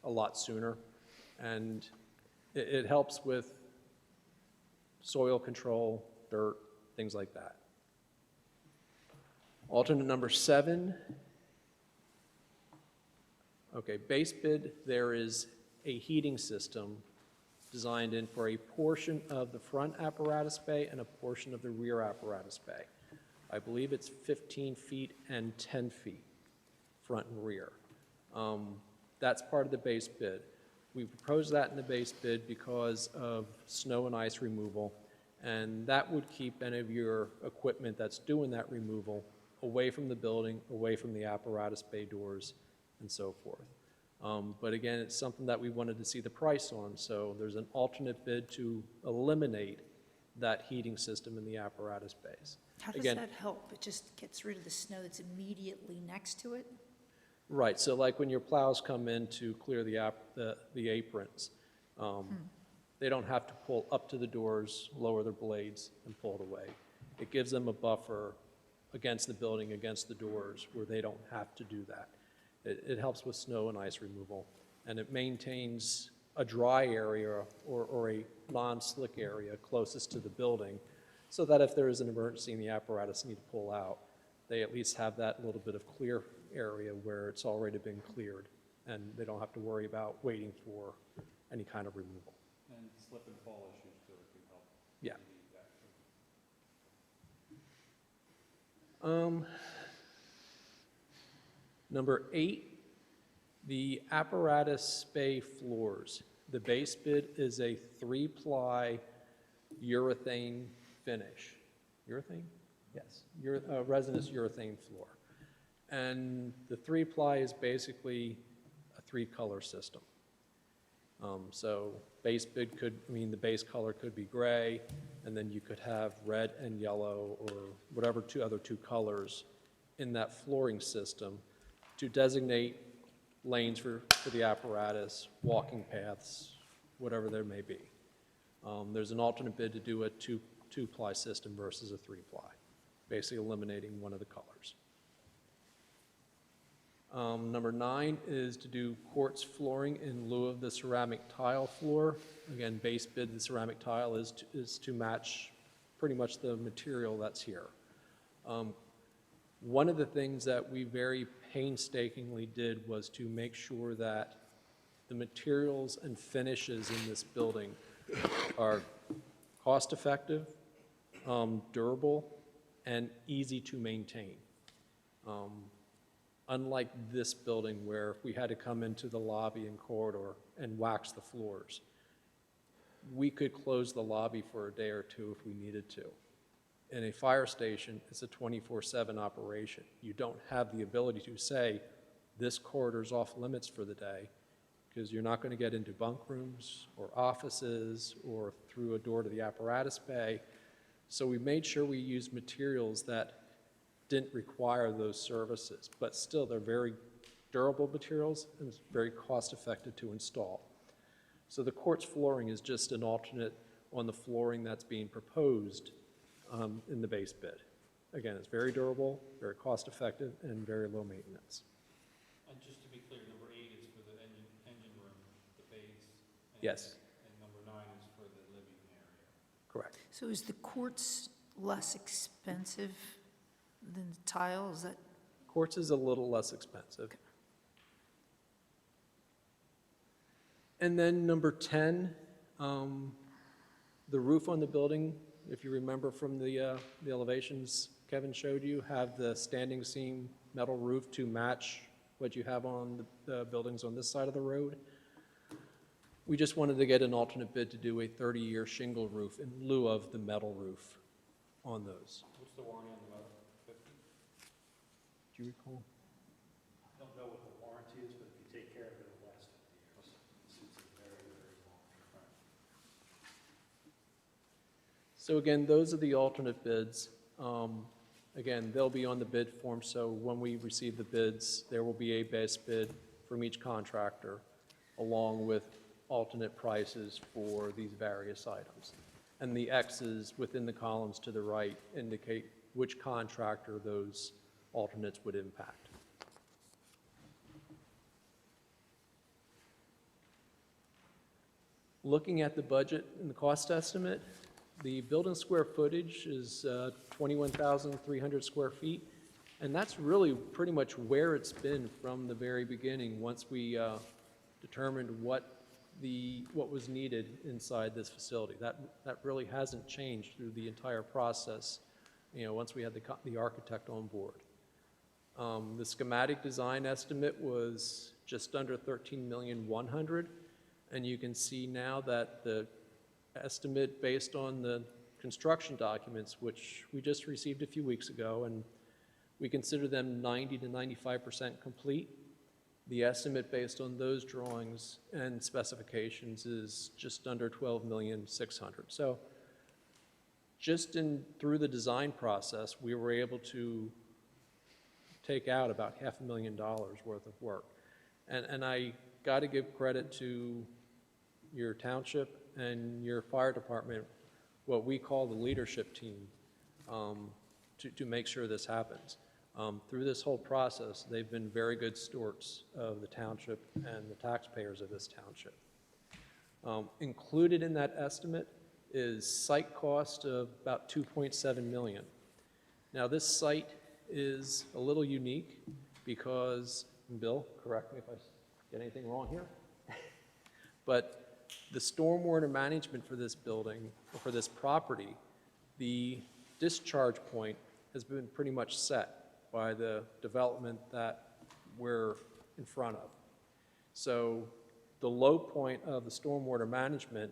a lot sooner, and it helps with soil control, dirt, things like that. Alternate number 7. Okay, base bid, there is a heating system designed in for a portion of the front apparatus bay and a portion of the rear apparatus bay. I believe it's 15 feet and 10 feet, front and rear. That's part of the base bid. We proposed that in the base bid because of snow and ice removal, and that would keep any of your equipment that's doing that removal away from the building, away from the apparatus bay doors, and so forth. But again, it's something that we wanted to see the price on, so there's an alternate bid to eliminate that heating system in the apparatus bays. How does Again, that help? It just gets rid of the snow that's immediately next to it? right, so like when your plows come in to clear the aprons, they don't have to pull up to the doors, lower their blades, and pull it away. It gives them a buffer against the building, against the doors, where they don't have to do that. It helps with snow and ice removal, and it maintains a dry area or a non-slick area closest to the building, so that if there is an emergency and the apparatus need to pull out, they at least have that little bit of clear area where it's already been cleared, and they don't have to worry about waiting for any kind of removal. And slip and fall issues too, it can help. Yeah. Number 8, the apparatus bay floors. The base bid is a 3-ply urethane finish. Urethane? Yes, resinous urethane floor. And the 3-ply is basically a 3-color system. So base bid the base color could be gray, and then you could have red and yellow or whatever other two colors in that flooring system to designate lanes for the apparatus, walking paths, whatever there may be. There's an alternate bid to do a 2-ply system versus a 3-ply, basically eliminating one of the colors. Number 9 is to do quartz flooring in lieu of the ceramic tile floor. Again, base bid, the ceramic tile is to match pretty much the material that's here. One of the things that we very painstakingly did was to make sure that the materials and finishes in this building are cost-effective, durable, and easy to maintain. Unlike this building where we had to come into the lobby and corridor and wax the floors, we could close the lobby for a day or two if we needed to. In a fire station, it's a 24/7 operation. You don't have the ability to say, this corridor's off limits for the day, because you're not going to get into bunk rooms or offices or through a door to the apparatus bay. So we made sure we used materials that didn't require those services, but still they're very durable materials and it's very cost-effective to install. So the quartz flooring is just an alternate on the flooring that's being proposed in the base bid. Again, it's very durable, very cost-effective, and very low maintenance. And just to be clear, number 8 is for the engine room, the bays. Yes. And number 9 is for the living area. Correct. So is the quartz less expensive than the tile? Is that, Quartz is a little less expensive. And then number 10, the roof on the building, if you remember from the elevations Kevin showed you, have the standing seam metal roof to match what you have on the buildings on this side of the road. We just wanted to get an alternate bid to do a 30-year shingle roof in lieu of the metal roof on those. What's the warranty on the metal? 50? Do you recall? I don't know what the warranty is, but if you take care of it, it'll last 50 years. It's a very, very long term. So again, those are the alternate bids. Again, they'll be on the bid form, so when we receive the bids, there will be a base bid from each contractor, along with alternate prices for these various items. And the X's within the columns to the right indicate which contractor those alternates would impact. Looking at the budget and the cost estimate, the building square footage is 21,300 square feet, and that's really pretty much where it's been from the very beginning, once we determined what was needed inside this facility. That really hasn't changed through the entire process, once we had the architect on board. The schematic design estimate was just under $13,100,000, and you can see now that the estimate based on the construction documents, which we just received a few weeks ago, and we consider them 90 to 95% complete. The estimate based on those drawings and specifications is just under $12,600,000. So just through the design process, we were able to take out about $500,000 worth of work. And I got to give credit to your township and your fire department, what we call the leadership team, to make sure this happens. Through this whole process, they've been very good stewards of the township and the taxpayers of this township. Included in that estimate is site cost of about $2.7 million. Now, this site is a little unique because, Bill, correct me if I get anything wrong here, but the stormwater management for this building, or for this property, the discharge point has been pretty much set by the development that we're in front of. So the low point of the stormwater management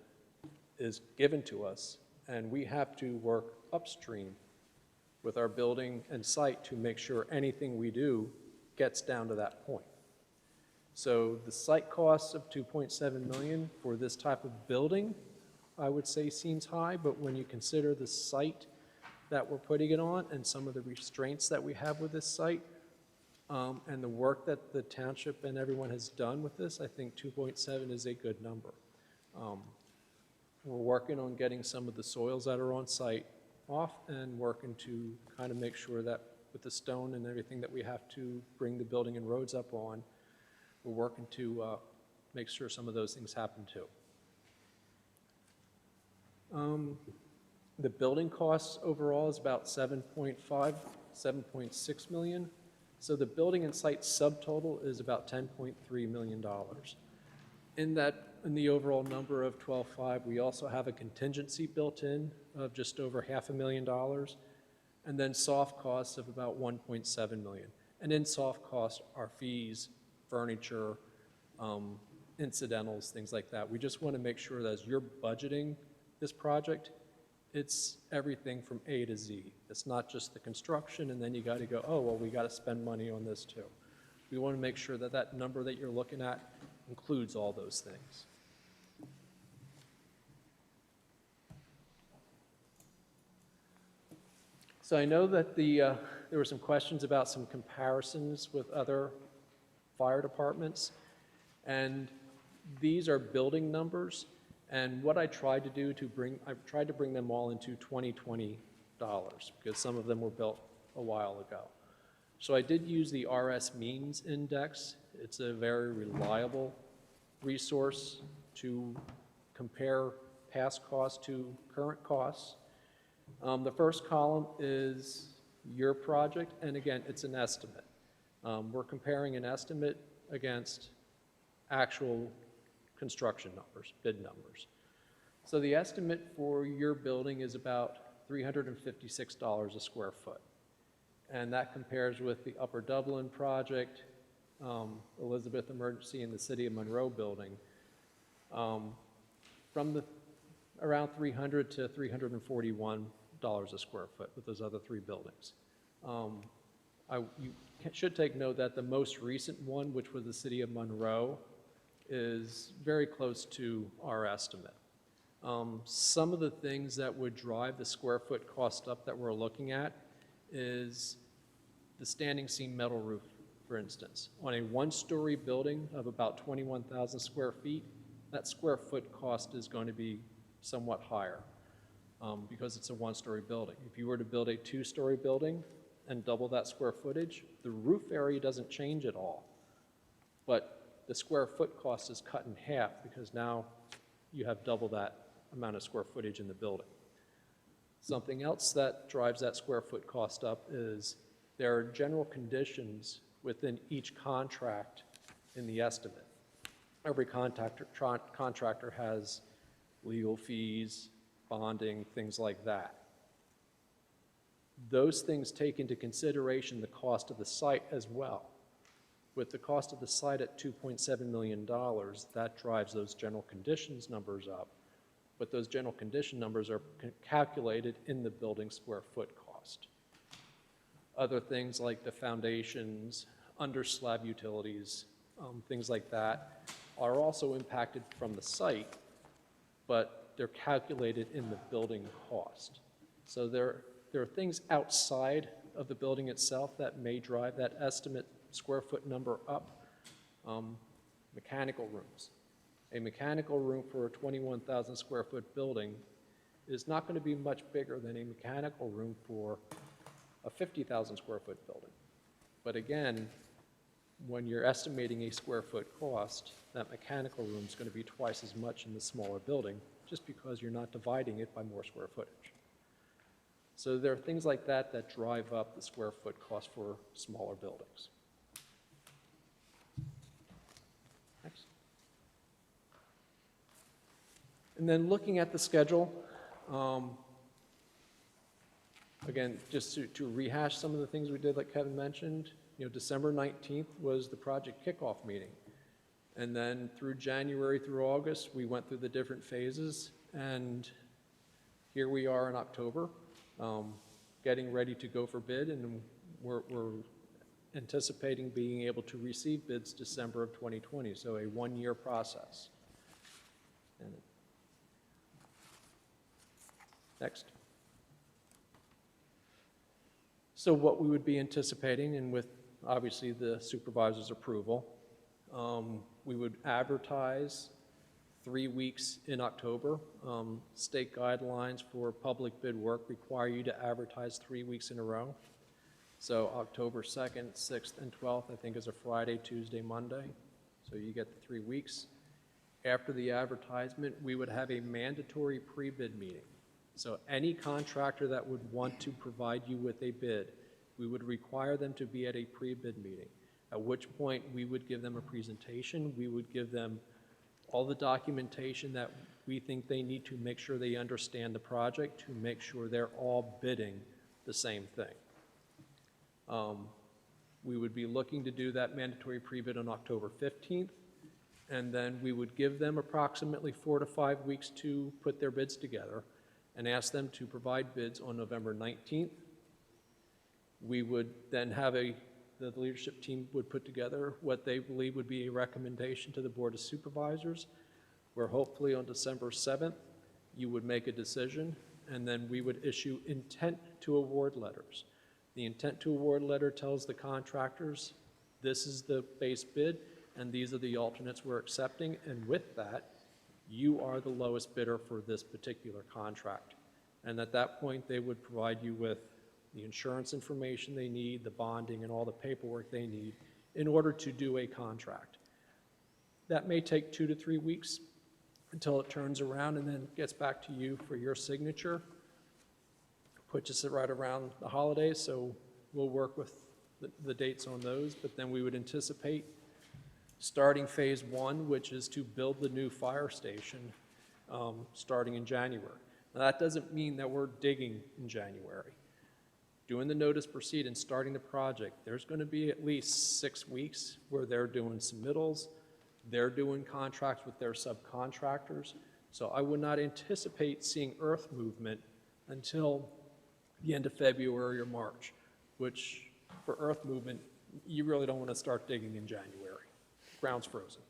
is given to us, and we have to work upstream with our building and site to make sure anything we do gets down to that point. So the site cost of $2.7 million for this type of building, I would say seems high, but when you consider the site that we're putting it on and some of the restraints that we have with this site, and the work that the township and everyone has done with this, I think 2.7 is a good number. We're working on getting some of the soils that are on site off and working to kind of make sure that with the stone and everything that we have to bring the building and roads up on, we're working to make sure some of those things happen too. The building costs overall is about 7.6 million. So the building and site subtotal is about $10.3 million. In the overall number of 12.5, we also have a contingency built in of just over $500,000, and then soft costs of about $1.7 million. And in soft costs are fees, furniture, incidentals, things like that. We just want to make sure that as you're budgeting this project, it's everything from A to Z. It's not just the construction, and then you got to go, oh, well, we got to spend money on this too. We want to make sure that that number that you're looking at includes all those things. So I know that there were some questions about some comparisons with other fire departments, and these are building numbers. And what I tried to do I tried to bring them all into 2020 dollars, because some of them were built a while ago. So I did use the RS Means Index. It's a very reliable resource to compare past costs to current costs. The first column is your project, and again, it's an estimate. We're comparing an estimate against actual construction numbers, bid numbers. So the estimate for your building is about $356 a square foot. and that compares with the Upper Dublin project, Elizabeth Emergency in the City of Monroe building, from the around $300 to $341 a square foot with those other three buildings. You should take note that the most recent one, which was the City of Monroe, is very close to our estimate. Some of the things that would drive the square foot cost up that we're looking at is the standing seam metal roof, for instance. On a one-story building of about 21,000 square feet, that square foot cost is going to be somewhat higher because it's a one-story building. If you were to build a two-story building and double that square footage, the roof area doesn't change at all, but the square foot cost is cut in half because now you have double that amount of square footage in the building. Something else that drives that square foot cost up is there are general conditions within each contract in the estimate. Every contractor has legal fees, bonding, things like that. Those things take into consideration the cost of the site as well. With the cost of the site at $2.7 million, that drives those general conditions numbers up. But those general condition numbers are calculated in the building square foot cost. Other things like the foundations, under slab utilities, things like that are also impacted from the site, but they're calculated in the building cost. So there are things outside of the building itself that may drive that estimate square foot number up. Mechanical rooms. A mechanical room for a 21,000 square foot building is not going to be much bigger than a mechanical room for a 50,000 square foot building. But again, when you're estimating a square foot cost, that mechanical room is going to be twice as much in the smaller building just because you're not dividing it by more square footage. So there are things like that that drive up the square foot cost for smaller buildings. Next. And then looking at the schedule, again, just to rehash some of the things we did, like Kevin mentioned, December 19th was the project kickoff meeting. And then through January through August, we went through the different phases, and here we are in October, getting ready to go for bid, and we're anticipating being able to receive bids December of 2020, so a one-year process. And next. So what we would be anticipating, and with obviously the supervisor's approval, we would advertise 3 weeks in October. State guidelines for public bid work require you to advertise 3 weeks in a row. So October 2nd, 6th, and 12th, I think, is a Friday, Tuesday, Monday. So you get the 3 weeks. After the advertisement, we would have a mandatory pre-bid meeting. So any contractor that would want to provide you with a bid, we would require them to be at a pre-bid meeting, at which point we would give them a presentation. We would give them all the documentation that we think they need to make sure they understand the project, to make sure they're all bidding the same thing. We would be looking to do that mandatory pre-bid on October 15th, and then we would give them approximately 4 to 5 weeks to put their bids together and ask them to provide bids on November 19th. We would then have the leadership team would put together what they believe would be a recommendation to the Board of Supervisors, where hopefully on December 7th, you would make a decision, and then we would issue intent to award letters. The intent to award letter tells the contractors, this is the base bid, and these are the alternates we're accepting, and with that, you are the lowest bidder for this particular contract. And at that point, they would provide you with the insurance information they need, the bonding, and all the paperwork they need in order to do a contract. That may take 2 to 3 weeks until it turns around and then gets back to you for your signature. Puts us right around the holidays, so we'll work with the dates on those, but then we would anticipate starting phase 1, which is to build the new fire station, starting in January. Now, that doesn't mean that we're digging in January. doing the notice proceed and starting the project, there's going to be at least 6 weeks where they're doing submittals, they're doing contracts with their subcontractors. So I would not anticipate seeing earth movement until the end of February or March, which for earth movement, you really don't want to start digging in January. Ground's frozen.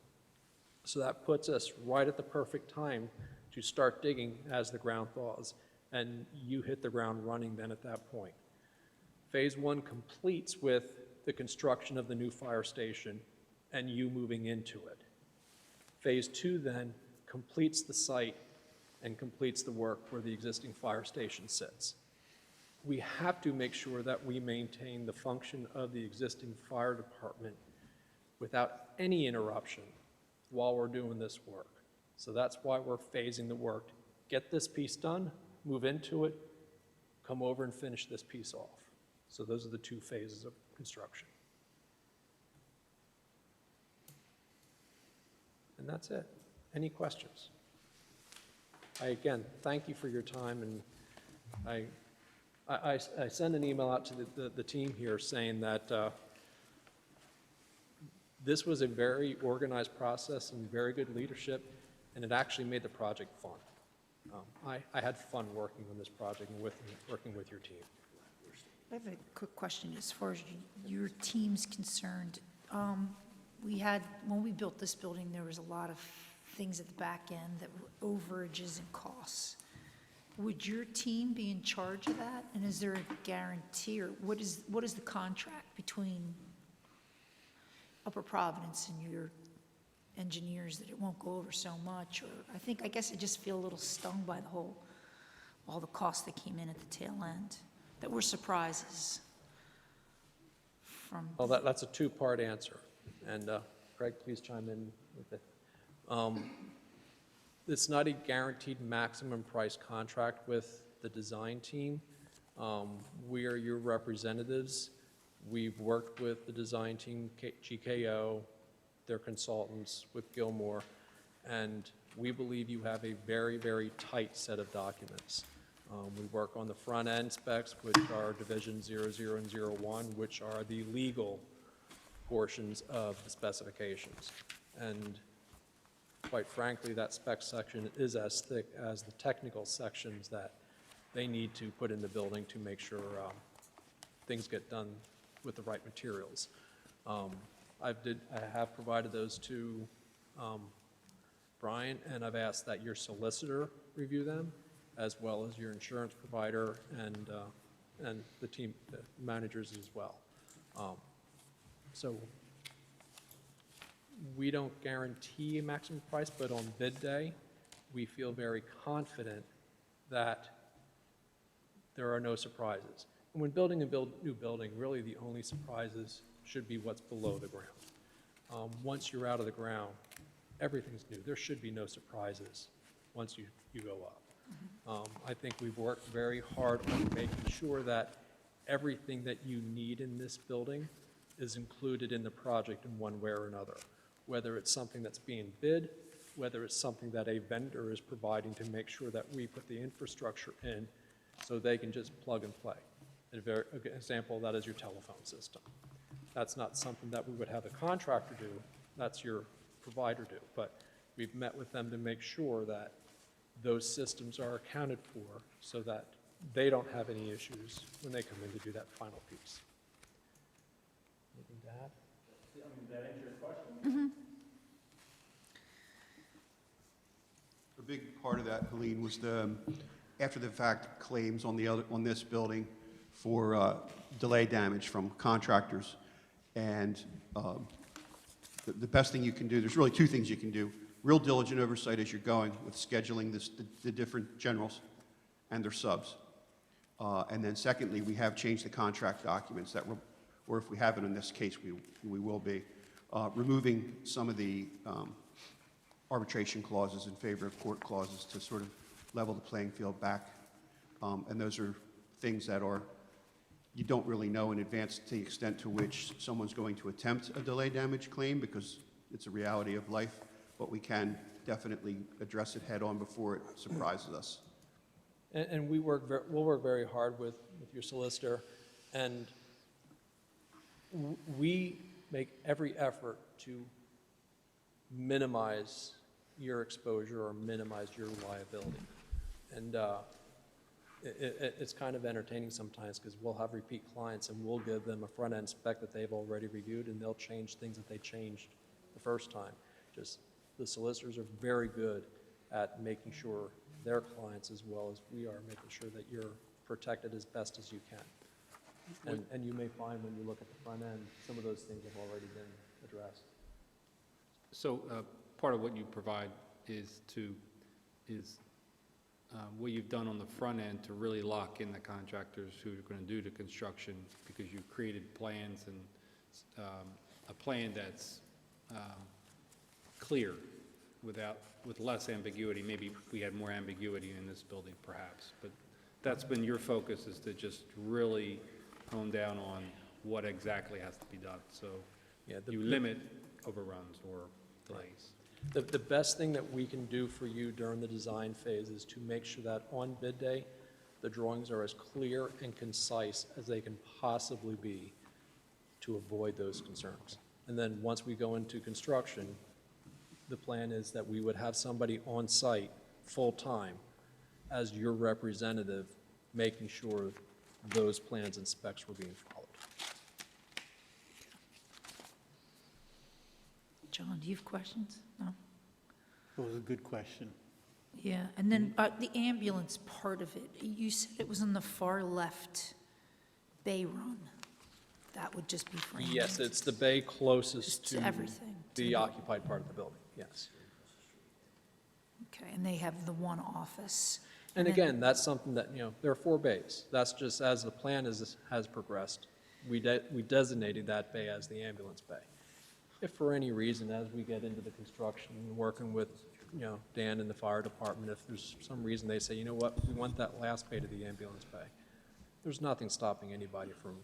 So that puts us right at the perfect time to start digging as the ground thaws, and you hit the ground running then at that point. Phase 1 completes with the construction of the new fire station and you moving into it. Phase 2 then completes the site and completes the work where the existing fire station sits. We have to make sure that we maintain the function of the existing fire department without any interruption while we're doing this work. So that's why we're phasing the work. Get this piece done, move into it, come over and finish this piece off. So those are the 2 phases of construction. And that's it. Any questions? Again, thank you for your time, and I send an email out to the team here saying that this was a very organized process and very good leadership, and it actually made the project fun. I had fun working on this project and working with your team. I have a quick question as far as your team's concerned. When we built this building, there was a lot of things at the back end that were overages and costs. Would your team be in charge of that? And is there a guarantee, or what is the contract between Upper Providence and your engineers that it won't go over so much? Or I guess I just feel a little stung by all the costs that came in at the tail end that were surprises from. Well, that's a 2-part answer. And Greg, please chime in with it. It's not a guaranteed maximum price contract with the design team. We are your representatives. We've worked with the design team, GKO, their consultants, with Gilmore, and we believe you have a very, very tight set of documents. We work on the front end specs, which are Division 00 and 01, which are the legal portions of the specifications. And quite frankly, that spec section is as thick as the technical sections that they need to put in the building to make sure things get done with the right materials. I have provided those to Brian, and I've asked that your solicitor review them, as well as your insurance provider and the team managers as well. So we don't guarantee a maximum price, but on bid day, we feel very confident that there are no surprises. And when building a new building, really the only surprises should be what's below the ground. Once you're out of the ground, everything's new. There should be no surprises once you go up. I think we've worked very hard on making sure that everything that you need in this building is included in the project in one way or another, whether it's something that's being bid, whether it's something that a vendor is providing to make sure that we put the infrastructure in so they can just plug and play. A very good example of that is your telephone system. That's not something that we would have a contractor do, that's your provider do, but we've met with them to make sure that those systems are accounted for so that they don't have any issues when they come in to do that final piece. Anything to add? Did that answer your question? A big part of that, Helene, was the after-the-fact claims on this building for delay damage from contractors. And the best thing you can do, there's really 2 things you can do. Real diligent oversight as you're going with scheduling the different generals and their subs. And then secondly, we have changed the contract documents that or if we haven't in this case, we will be, removing some of the arbitration clauses in favor of court clauses to sort of level the playing field back. And those are things that you don't really know in advance to the extent to which someone's going to attempt a delay damage claim, because it's a reality of life, but we can definitely address it head on before it surprises us. And we'll work very hard with your solicitor. And we make every effort to minimize your exposure or minimize your liability. And it's kind of entertaining sometimes because we'll have repeat clients and we'll give them a front-end spec that they've already reviewed and they'll change things that they changed the first time. Just the solicitors are very good at making sure their clients, as well as we are, making sure that you're protected as best as you can. And you may find when you look at the front end, some of those things have already been addressed. So part of what you provide is what you've done on the front end to really lock in the contractors who are going to do the construction, because you've created plans and a plan that's clear with less ambiguity. Maybe we had more ambiguity in this building perhaps, but that's been your focus, is to just really hone down on what exactly has to be done. So Yeah, you limit overruns or delays. The best thing that we can do for you during the design phase is to make sure that on bid day, the drawings are as clear and concise as they can possibly be to avoid those concerns. And then once we go into construction, the plan is that we would have somebody on site full-time as your representative, making sure those plans and specs were being followed. John, do you have questions? No? It was a good question. Yeah, and then the ambulance part of it, you said it was on the far left bay run. That would just be for Yes, ambulance. it's the bay closest Just to everything, to the the- occupied part of the building, yes. Okay, and they have the one office. And then- again, that's something that, there are 4 bays. That's just as the plan has progressed. We designated that bay as the ambulance bay. If for any reason, as we get into the construction, working with, Dan and the fire department, if there's some reason they say, you know what, we want that last bay to the ambulance bay, there's nothing stopping anybody from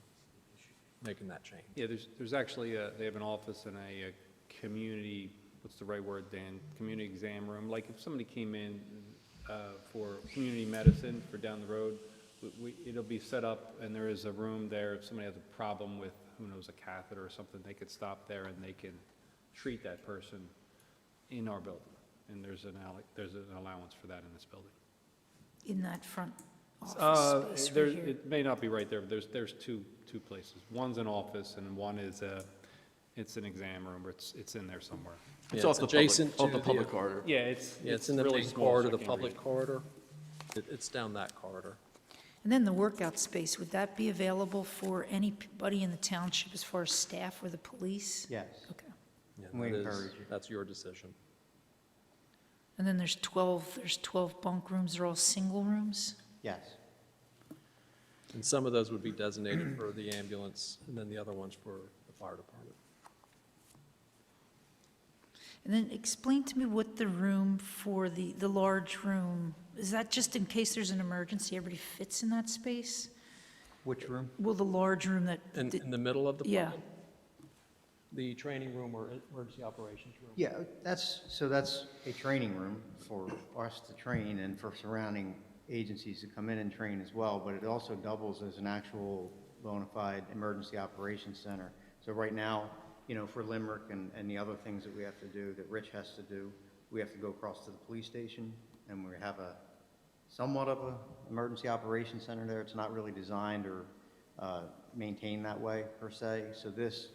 making that change. Yeah, there's actually, they have an office and a community, what's the right word, Dan? Community exam room. Like if somebody came in for community medicine for down the road, it'll be set up and there is a room there. If somebody has a problem with, who knows, a catheter or something, they could stop there and they can treat that person in our building. And there's an allowance for that in this building. In that front office space right here. It may not be right there, but there's two places. One's an office and one is it's an exam room, or it's in there somewhere. It's off the adjacent public, to off the public corridor. Yeah, it's in the really main small, corridor, so I the can't public read it. corridor. It's down that corridor. And then the workout space, would that be available for anybody in the township as far as staff or the police? Yes. Okay. Yeah, We that is- encourage you. That's your decision. And then there's 12 bunk rooms, they're all single rooms? Yes. And some of those would be designated for the ambulance, and then the other ones for the fire department. And then explain to me what the room for the large room, is that just in case there's an emergency, everybody fits in that space? Which room? Well, the large room that, In the middle of the Yeah. building? The training room or emergency operations room? Yeah, that's a training room for us to train and for surrounding agencies to come in and train as well, but it also doubles as an actual bona fide emergency operations center. So right now, for Limerick and the other things that we have to do, that Rich has to do, we have to go across to the police station, and we have somewhat of a emergency operations center there. It's not really designed or maintained that way per se. So this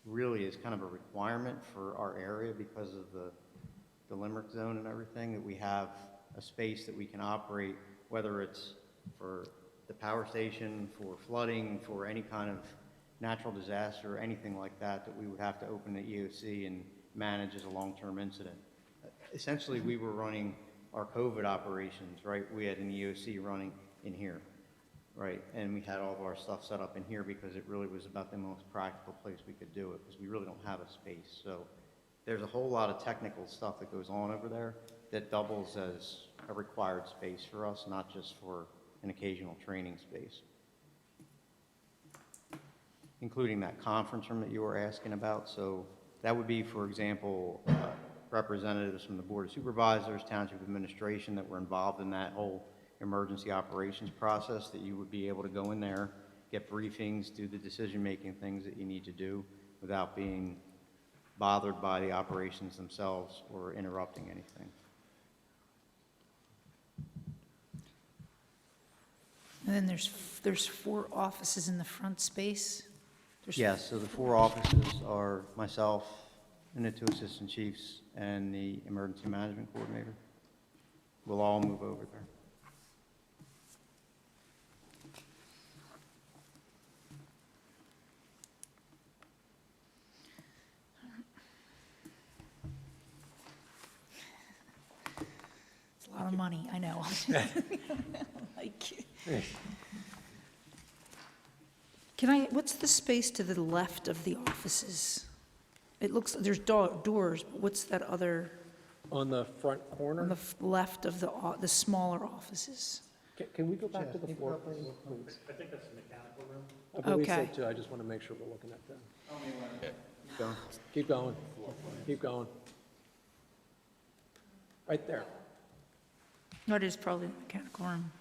really is kind of a requirement for our area because of the Limerick zone and everything, that we have a space that we can operate, whether it's for the power station, for flooding, for any kind of natural disaster or anything like that, that we would have to open the EOC and manage as a long-term incident. Essentially, we were running our COVID operations, right? We had an EOC running in here, right? And we had all of our stuff set up in here because it really was about the most practical place we could do it, because we really don't have a space. So there's a whole lot of technical stuff that goes on over there that doubles as a required space for us, not just for an occasional training space. Including that conference room that you were asking about. So that would be, for example, representatives from the Board of Supervisors, Township Administration that were involved in that whole emergency operations process, that you would be able to go in there, get briefings, do the decision-making things that you need to do without being bothered by the operations themselves or interrupting anything. And then there's 4 offices in the front space? There's- Yes, so the 4 offices are myself and the 2 assistant chiefs and the emergency management coordinator. We'll all move over there. It's a lot of money, I know. Like, what's the space to the left of the offices? It looks, there's doors, but what's that other, On the front on corner, the left of the smaller offices? can we go back to the floor plan, please? I think that's the mechanical room. I believe so Okay. too, I just want to make sure we're looking at that. Keep going. Keep going, keep going. Right there. No, it is probably the mechanical room.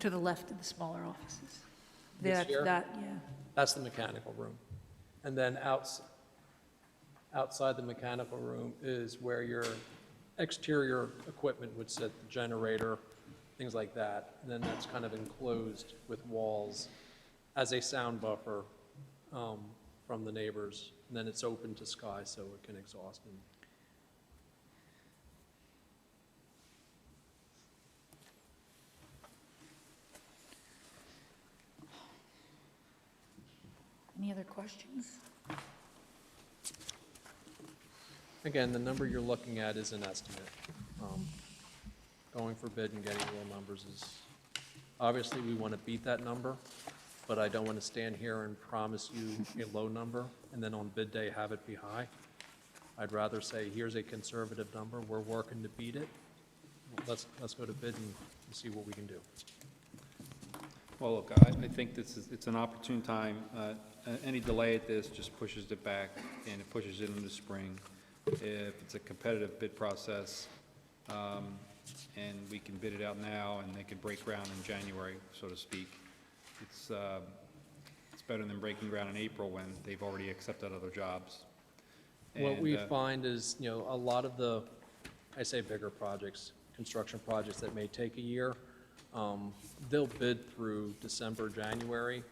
To the left of the smaller offices. This here? Yeah. That's the mechanical room. And then outside the mechanical room is where your exterior equipment would sit, the generator, things like that. And then that's kind of enclosed with walls as a sound buffer from the neighbors. And then it's open to sky so it can exhaust. And Any other questions? again, the number you're looking at is an estimate. Going for bid and getting real numbers is, obviously, we want to beat that number, but I don't want to stand here and promise you a low number and then on bid day have it be high. I'd rather say, here's a conservative number, we're working to beat it. Let's go to bid and see what we can do. Well, look, I think it's an opportune time. Any delay at this just pushes it back, and it pushes it into spring. If it's a competitive bid process, and we can bid it out now, and they can break ground in January, so to speak, it's better than breaking ground in April when they've already accepted other jobs. What And, we find is, a lot of the, I say bigger projects, construction projects that may take a year, they'll bid through December, January.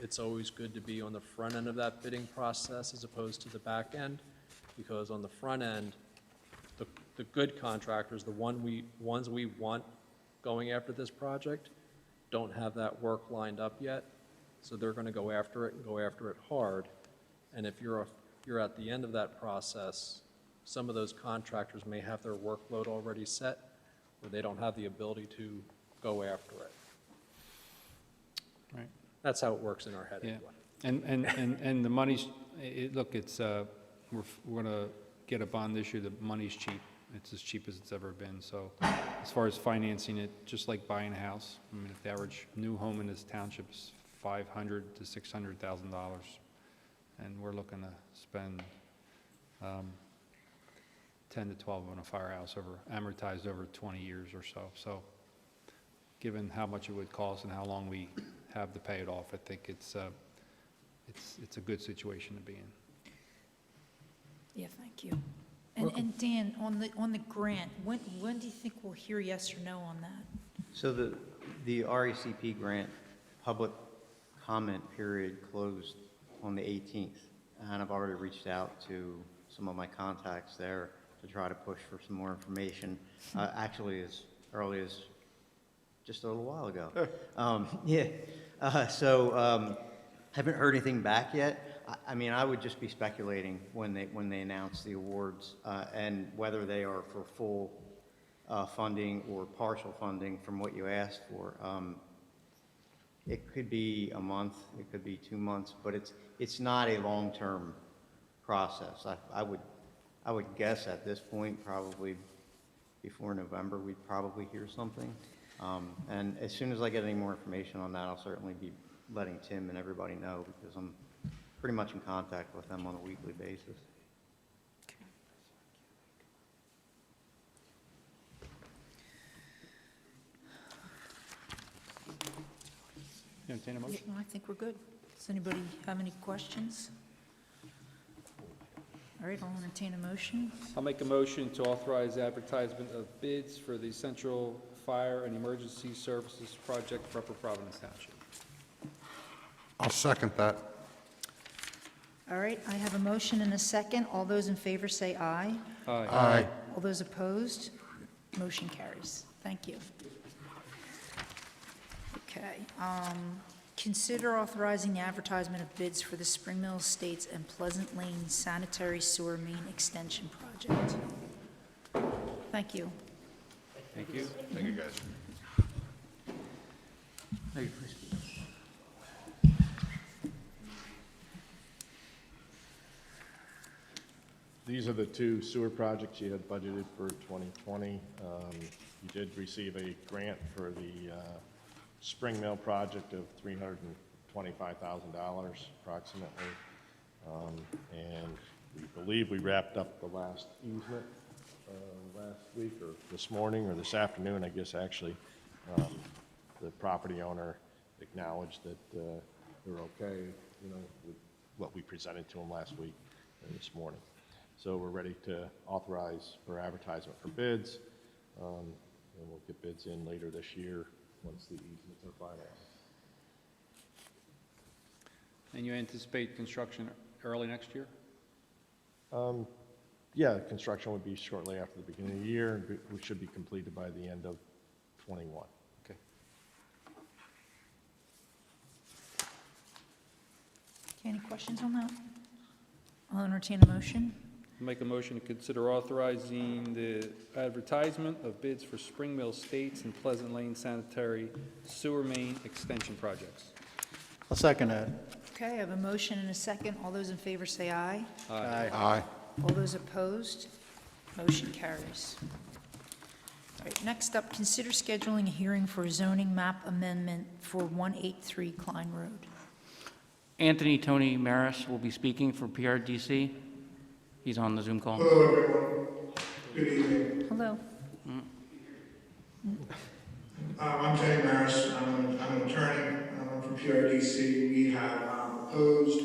It's always good to be on the front end of that bidding process as opposed to the back end, because on the front end, the good contractors, the ones we want going after this project, don't have that work lined up yet, so they're going to go after it and go after it hard. And if you're at the end of that process, some of those contractors may have their workload already set, where they don't have the ability to go after it. Right. That's how it works in our head Yeah, anyway. and the money's, look, it's, we're gonna get a bond issue, the money's cheap. It's as cheap as it's ever been, so as far as financing it, just like buying a house, I mean, if the average new home in this township is $500,000 to $600,000, and we're looking to spend 10 to 12 on a firehouse amortized over 20 years or so. So given how much it would cost and how long we have to pay it off, I think it's a good situation to be in. Yeah, thank you. And Dan, on the grant, when do you think we'll hear yes or no on that? So the RECP grant public comment period closed on the 18th, and I've already reached out to some of my contacts there to try to push for some more information, actually as early as just a little while ago. Haven't heard anything back yet. I mean, I would just be speculating when they announce the awards, and whether they are for full funding or partial funding from what you asked for. It could be a month, it could be 2 months, but it's not a long-term process. I would guess at this point, probably before November, we'd probably hear something. And as soon as I get any more information on that, I'll certainly be letting Tim and everybody know, because I'm pretty much in contact with them on a weekly basis. Entertain a motion? No, I think we're good. Does anybody have any questions? All right, I'll entertain a motion. I'll make a motion to authorize advertisement of bids for the Central Fire and Emergency Services Project for Upper Providence Township. I'll second that. All right, I have a motion and a second. All those in favor say aye. Aye. All those opposed? Motion carries. Thank you. Okay, consider authorizing the advertisement of bids for the Spring Mill Estates and Pleasant Lane Sanitary Sewer Main Extension Project. Thank you. Thank you. Thank you, guys. These are the two sewer projects you had budgeted for 2020. You did receive a grant for the Spring Mill project of $325,000 approximately. And we believe we wrapped up the last easement last week or this morning or this afternoon, I guess, actually. The property owner acknowledged that they're okay, you know, with what we presented to them last week and this morning. So we're ready to authorize for advertisement for bids, and we'll get bids in later this year once the easements are finalized. And you anticipate construction early next year? Yeah, construction would be shortly after the beginning of the year, and we should be completed by the end of '21. Okay. Okay, any questions on that? I'll entertain a motion. Make a motion to consider authorizing the advertisement of bids for Spring Mill Estates and Pleasant Lane Sanitary Sewer Main Extension Projects. I'll second that. Okay, I have a motion and a second. All those in favor say aye. Aye. All those opposed? Motion carries. All right, next up, consider scheduling a hearing for a zoning map amendment for 183 Klein Road. Anthony Tony Maris will be speaking for PRDC. He's on the Zoom call. Hello, everyone. Good evening. Hello. I'm Tony Maris. I'm an attorney. I'm from PRDC. We have opposed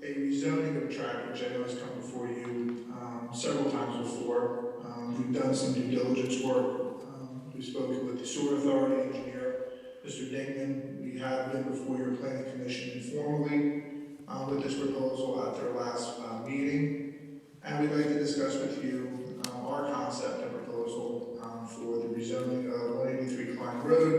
a rezoning of a tract, which I know has come before you several times before. We've done some due diligence work. We've spoken with the sewer authority engineer, Mr. Dingman. We have been before your planning commission informally with this proposal at their last meeting. And we'd like to discuss with you our concept and proposal for the rezoning of 183 Klein Road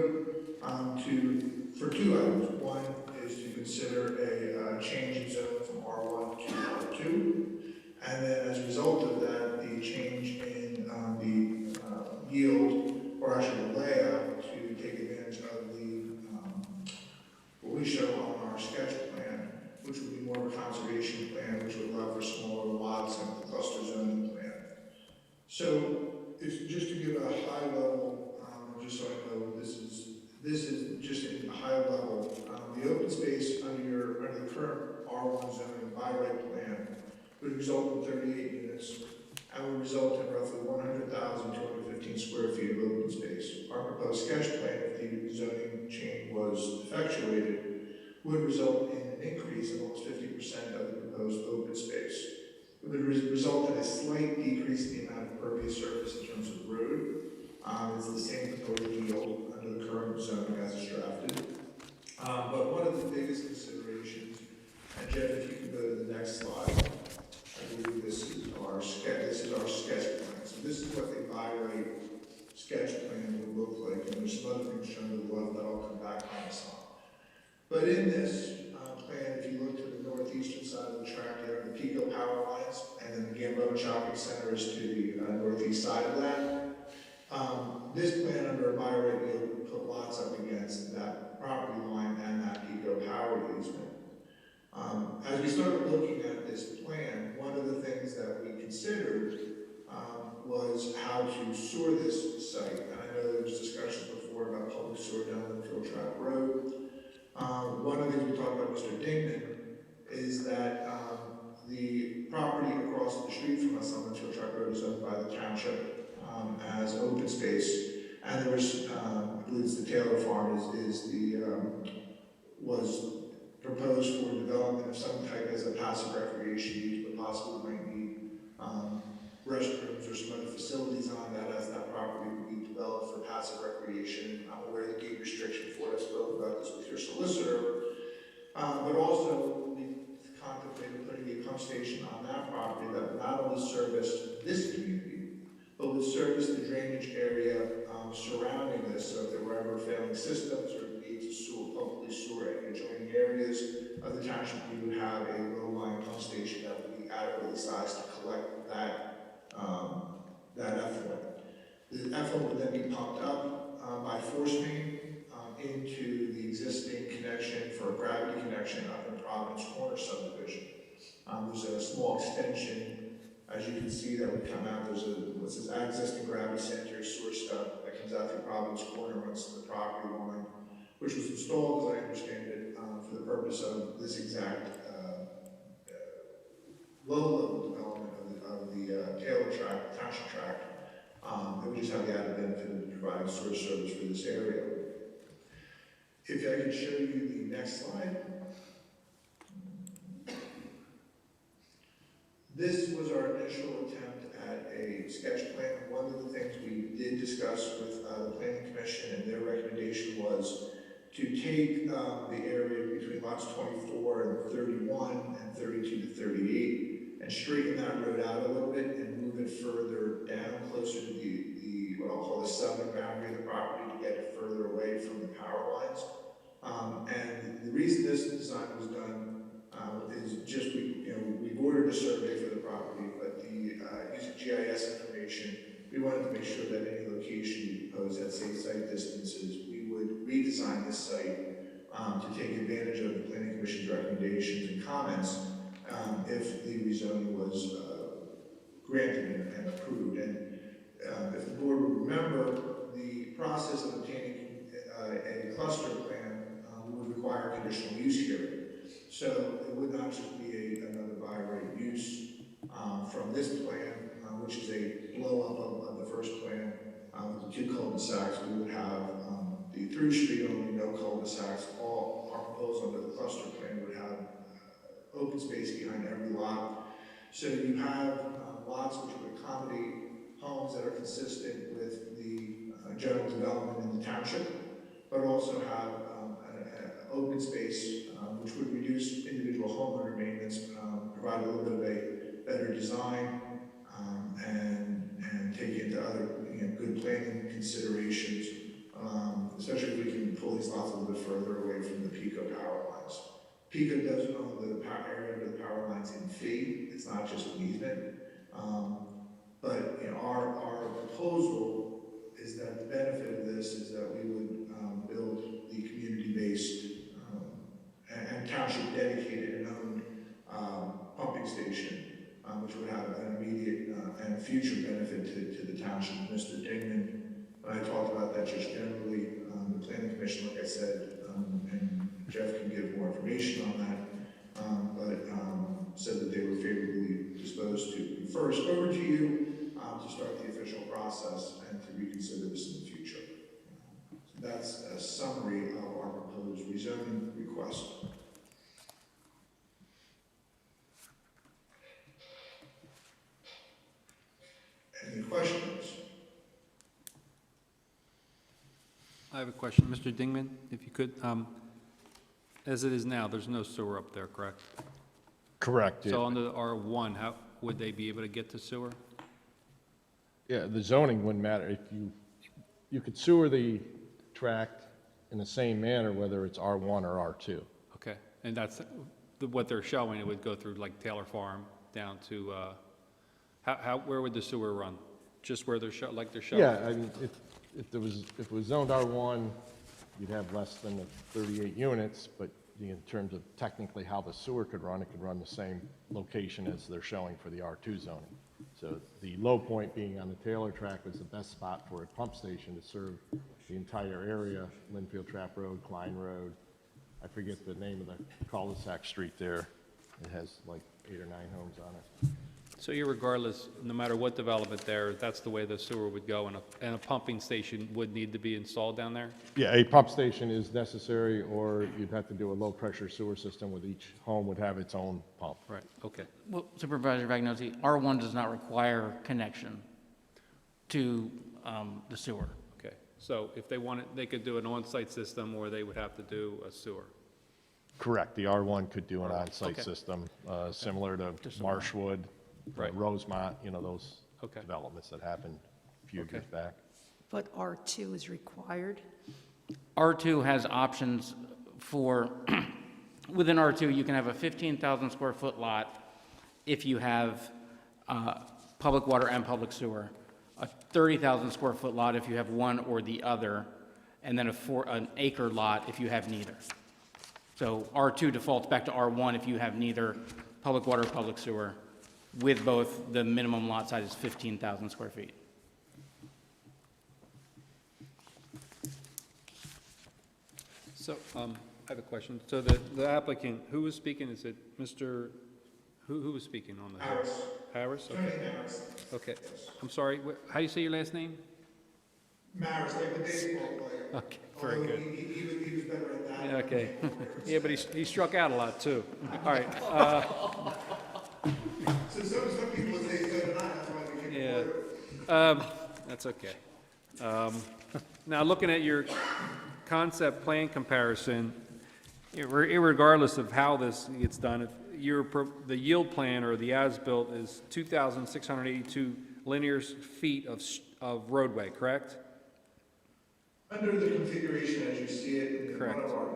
for two items. One is to consider a change in zone from R1 to R2. And then as a result of that, the change in the yield, or actually the layout, to take advantage of the what we show on our sketch plan, which would be more of a conservation plan, which would allow for smaller lots and the cluster zoning plan. So, if, just to give a high level, just so I know, this is just in a high level. The open space under the current R1 zoning by right plan would result in 38 units and would result in roughly 100,215 square feet of open space. Our proposed sketch plan, if the zoning change was effectuated, would result in an increase of almost 50% of the proposed open space. It would result in a slight decrease in the amount of pervious surface in terms of road. It's the same proposed yield under the current zoning as it's drafted. But one of the biggest considerations, and Jeff, if you can go to the next slide, I believe this is our sketch plan. So this is what the by right sketch plan would look like, and there's some other things shown to the left that I'll come back on this on. But in this plan, if you look to the northeastern side of the track, you have the Pico power lines, and then the Gambone Shopping Center is to the northeast side of that. This plan under a by right yield would put lots up against that property line and that Pico power easement. As we started looking at this plan, one of the things that we considered was how to sewer this site. And I know there was discussions before about public sewer down Linfield Track Road. One of the things we talked about, Mr. Dingman, is that the property across the street from us on Linfield Track Road is owned by the township as open space. And there was, I believe it's the Taylor Farm is the was proposed for development of some type as a passive recreation use, but possibly might need restrooms or some other facilities on that as that property would be developed for passive recreation. I'm aware of the gate restriction for it. I spoke about this with your solicitor. But also, we contemplated putting a pump station on that property that would not only service this community, but would service the drainage area surrounding this. So if there were ever failing systems or needs to publicly sewer any adjoining areas of the township, we would have a low-lying pump station that would be adequately sized to collect that effluent. The effluent would then be pumped up by force main into the existing connection for a gravity connection up in Providence Corner subdivision. There's a small extension, as you can see, that would come out. There's what's this existing gravity sanitary sewer stub that comes out through Providence Corner, runs to the property line, which was installed, as I understand it, for the purpose of this exact low-level development of the Taylor tract, township tract. It would just have the added benefit of providing sewer service for this area. If I could show you the next slide. This was our initial attempt at a sketch plan. One of the things we did discuss with the Planning Commission, and their recommendation was to take the area between lots 24 and 31 and 32 to 38 and straighten that road out a little bit and move it further down closer to the what I'll call the southern boundary of the property to get it further away from the power lines. And the reason this design was done is just we've ordered a survey for the property, but using GIS information, we wanted to make sure that any location we propose at safe site distances, we would redesign this site to take advantage of the Planning Commission's recommendations and comments if the rezoning was granted and approved. And if the board would remember, the process of obtaining a cluster plan would require a conditional use hearing. So it would not just be another by right use from this plan, which is a blow up of the first plan with the two cul-de-sacs. We would have the through street only, no cul-de-sacs. All our proposal under the cluster plan would have open space behind every lot. So you have lots which would accommodate homes that are consistent with the general development in the township, but also have open space which would reduce individual homeowner maintenance, provide a little bit of a better design, and take into other good planning considerations, especially if we can pull these lots a little bit further away from the PICO power lines. PICO does own the area under the power lines in fee. It's not just an easement. But our proposal is that the benefit of this is that we would build the community-based and township dedicated and owned pumping station, which would have an immediate and future benefit to the township. Mr. Dingman and I talked about that just generally. The Planning Commission, like I said, and Jeff can give more information on that, but said that they were favorably disposed to first over to you to start the official process and to reconsider this in the future. So that's a summary of our proposed rezoning request. Any questions? I have a question. Mr. Dingman, if you could, as it is now, there's no sewer up there, correct? Correct. So under R1, how would they be able to get to sewer? Yeah, the zoning wouldn't matter. If you could sewer the tract in the same manner, whether it's R1 or R2. Okay, and that's what they're showing. It would go through like Taylor Farm down to, where would the sewer run? Just where they're showing? Yeah, I mean, if it was zoned R1, you'd have less than the 38 units, but in terms of technically how the sewer could run, it could run the same location as they're showing for the R2 zoning. So the low point being on the Taylor track was the best spot for a pump station to serve the entire area, Linfield Trap Road, Klein Road. I forget the name of the cul-de-sac street there. It has like 8 or 9 homes on it. So irregardless, no matter what development there, that's the way the sewer would go, and a pumping station would need to be installed down there? Yeah, a pump station is necessary, or you'd have to do a low-pressure sewer system with each home would have its own pump. Right, okay. Well, Supervisor Vagnozzi, R1 does not require connection to the sewer. Okay, so if they wanted, they could do an on-site system, or they would have to do a sewer? Correct. The R1 could do an on-site Okay. system, similar to Just a Marshwood, Right. Rosemont, you know, those Okay. developments that happened a few Okay. years back. But R2 is required? R2 has options for, within R2, you can have a 15,000 square foot lot if you have public water and public sewer, a 30,000 square foot lot if you have one or the other, and then an acre lot if you have neither. So R2 defaults back to R1 if you have neither public water or public sewer, with both the minimum lot size is 15,000 square feet. So, I have a question. So the applicant, who was speaking, is it Mr., who was speaking on the? Harris. Harris? Tony Okay. Harris. Okay. I'm sorry, how do you say your last name? Maris, like the baseball player. Okay, very Although good. He was better at that. Yeah, okay. Yeah, but he struck out a lot, too. All right. So some people would say so did I, that's why they came Yeah. forward. That's okay. Now, looking at your concept plan comparison, irregardless of how this gets done, if the yield plan or the as-built is 2,682 linear feet of roadway, correct? Under the configuration as you see it in one Correct. of our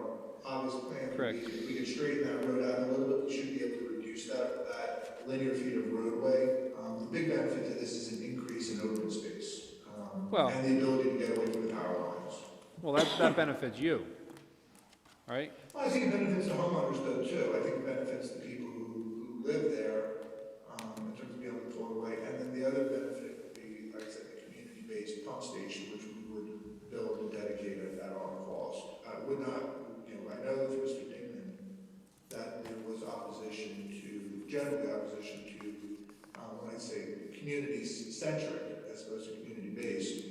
obvious plans, Correct. if we could straighten that road out a little bit, we should be able to reduce that linear feet of roadway. The big benefit to this is an increase in open space, Well- and the ability to get away from the power lines. Well, that benefits you, right? Well, I think it benefits the homeowners though, too. I think it benefits the people who live there, in terms of being able to pull away. And then the other benefit would be, like I said, the community-based pump station, which we would build and dedicate at our cost. I would not, I know that Mr. Dingman, that there was generally opposition to, when I say community-centric as opposed to community-based,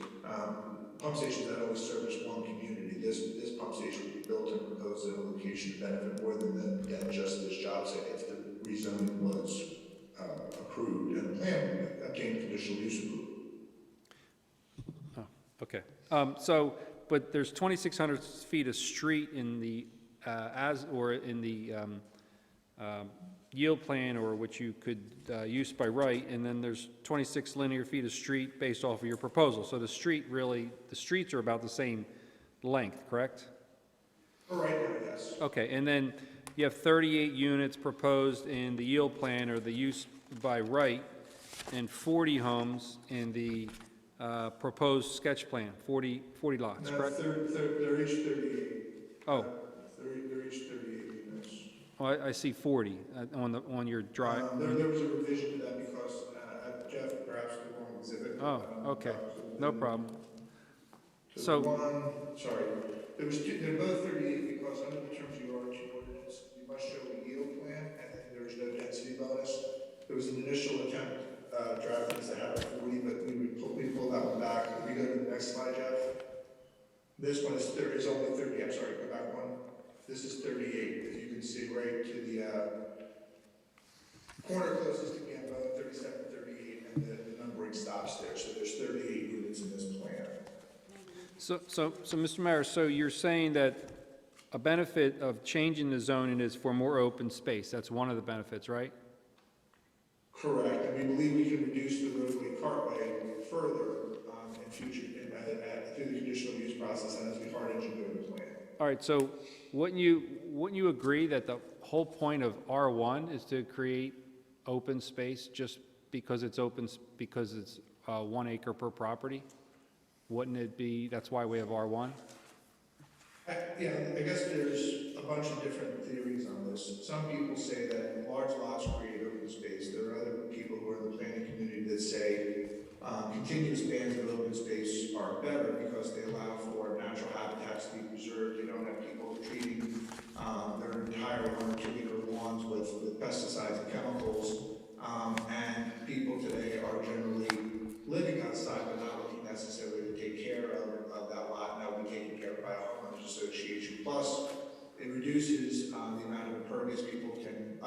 pump stations that only service one community. This pump station would be built and proposed at a location to benefit more than just this job site if the rezoning was approved and the plan obtained conditional use approval. Oh, okay. But there's 2,600 feet of street in the, yield plan, or which you could use by right, and then there's 26 linear feet of street based off of your proposal. So the streets are about the same length, correct? For right now, yes. Okay, and then you have 38 units proposed in the yield plan, or the use by right, and 40 homes in the proposed sketch plan, 40 lots, No, correct? they're each 38. Oh, They're each 38 units. oh, I see 40 on your drive. There was a revision to that because Jeff, perhaps the wrong exhibit. Oh, okay, no problem. So So, there was two, they're both 38 because under the terms of your R2 ordinance, you must show a yield plan and then there was no density bonus. There was an initial attempt, drafting this to have a 40, but we pulled that one back. If we go to the next slide, Jeff. This one is only 30, I'm sorry, go back one. This is 38, if you can see right to the corner closest to Gambone, 37, 38, and the numbering stops there. So there's 38 units in this plan. so, Mr. Mayor, so you're saying that a benefit of changing the zoning is for more open space. That's one of the benefits, right? Correct, and we believe we can reduce the roadway cartway further in future, through the conditional use process and as we hard engineer the plan. All right, so wouldn't you agree that the whole point of R1 is to create open space just because it's because it's 1 acre per property? Wouldn't it be, that's why we have R1? Yeah, I guess there's a bunch of different theories on this. Some people say that large lots create open space. There are other people who are in the planning community that say continuous bands of open space are better because they allow for natural habitats to be preserved. They don't have people treating their entire 1 or 2 acre lawns with pesticides and chemicals. And plus it reduces the amount of impervious people can,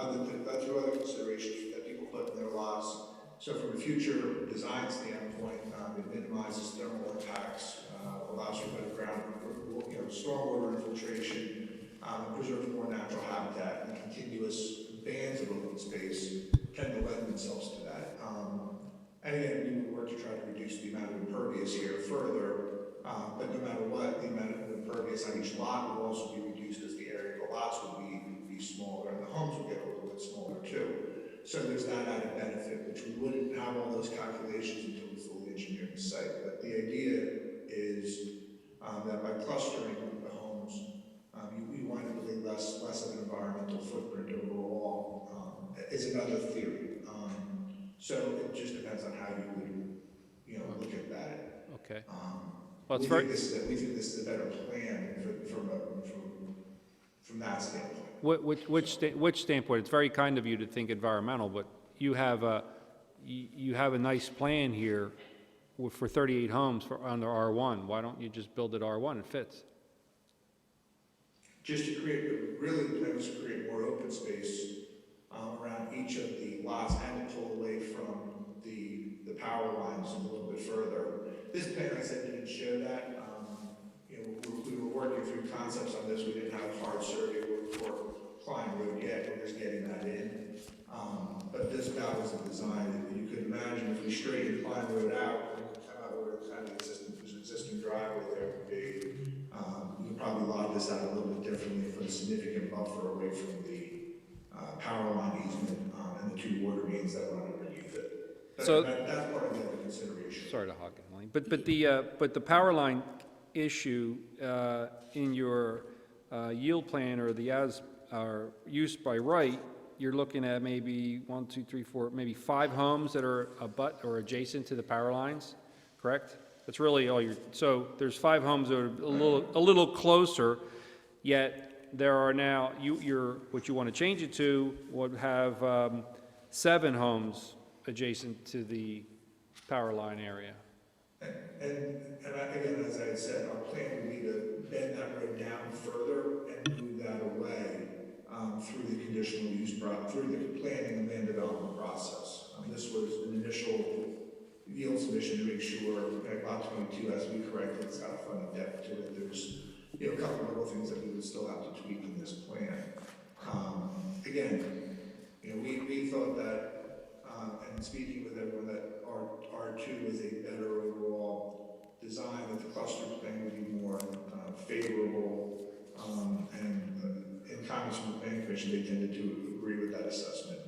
through other considerations that people put in their lots. So from a future design standpoint, it minimizes thermal impacts, allows for better ground, stormwater infiltration, and preserves more natural habitat, and continuous bands of open space tend to lend themselves to that. And again, we would work to try to reduce the amount of impervious here further, but no matter what, the amount of impervious on each lot would also be reduced as the area of the lots would be smaller, and the homes would get a little bit smaller too. So there's that added benefit, which we wouldn't have all those calculations until we fully engineer the site. But the idea is that by clustering the homes, you wind up with less of an environmental footprint overall, is another theory. So it just depends on how you would, look at that. Okay. We think this is a better plan from that standpoint. Which standpoint? It's very kind of you to think environmental, but you have a nice plan here for 38 homes under R1. Why don't you just build it R1? It fits. Just to create, really the plan was to create more open space around each of the lots and to pull away from the power lines a little bit further. This plan, like I said, didn't show that. We were working through concepts on this. We didn't have a hard survey for Klein Road yet. We're just getting that in. But that was the design. You could imagine if we straightened Klein Road out, and come out where kind of existing driveway there would be. You could probably log this out a little bit differently and put a significant buffer away from the power line easement and the two water mains that run underneath it. So that's part of the other consideration. Sorry to hog it, Elaine. But the power line issue in your yield plan or the use by right, you're looking at maybe 1, 2, 3, 4, maybe 5 homes that are adjacent to the power lines, correct? That's really all so there's 5 homes that are a little closer, yet there are now, what you want to change it to would have 7 homes adjacent to the power line area. And again, as I had said, our plan would be to bend that road down further and move that away through the conditional use, through the planning and land development process. This was an initial yield submission to make sure that lot 22 has to be corrected. It's got a funny depth to it. There's a couple of little things that we would still have to tweak in this plan. Again, we thought that, and speaking with everyone, that R2 is a better overall design, that the cluster plan would be more favorable, and in comments from the planning commission, they tended to agree with that assessment.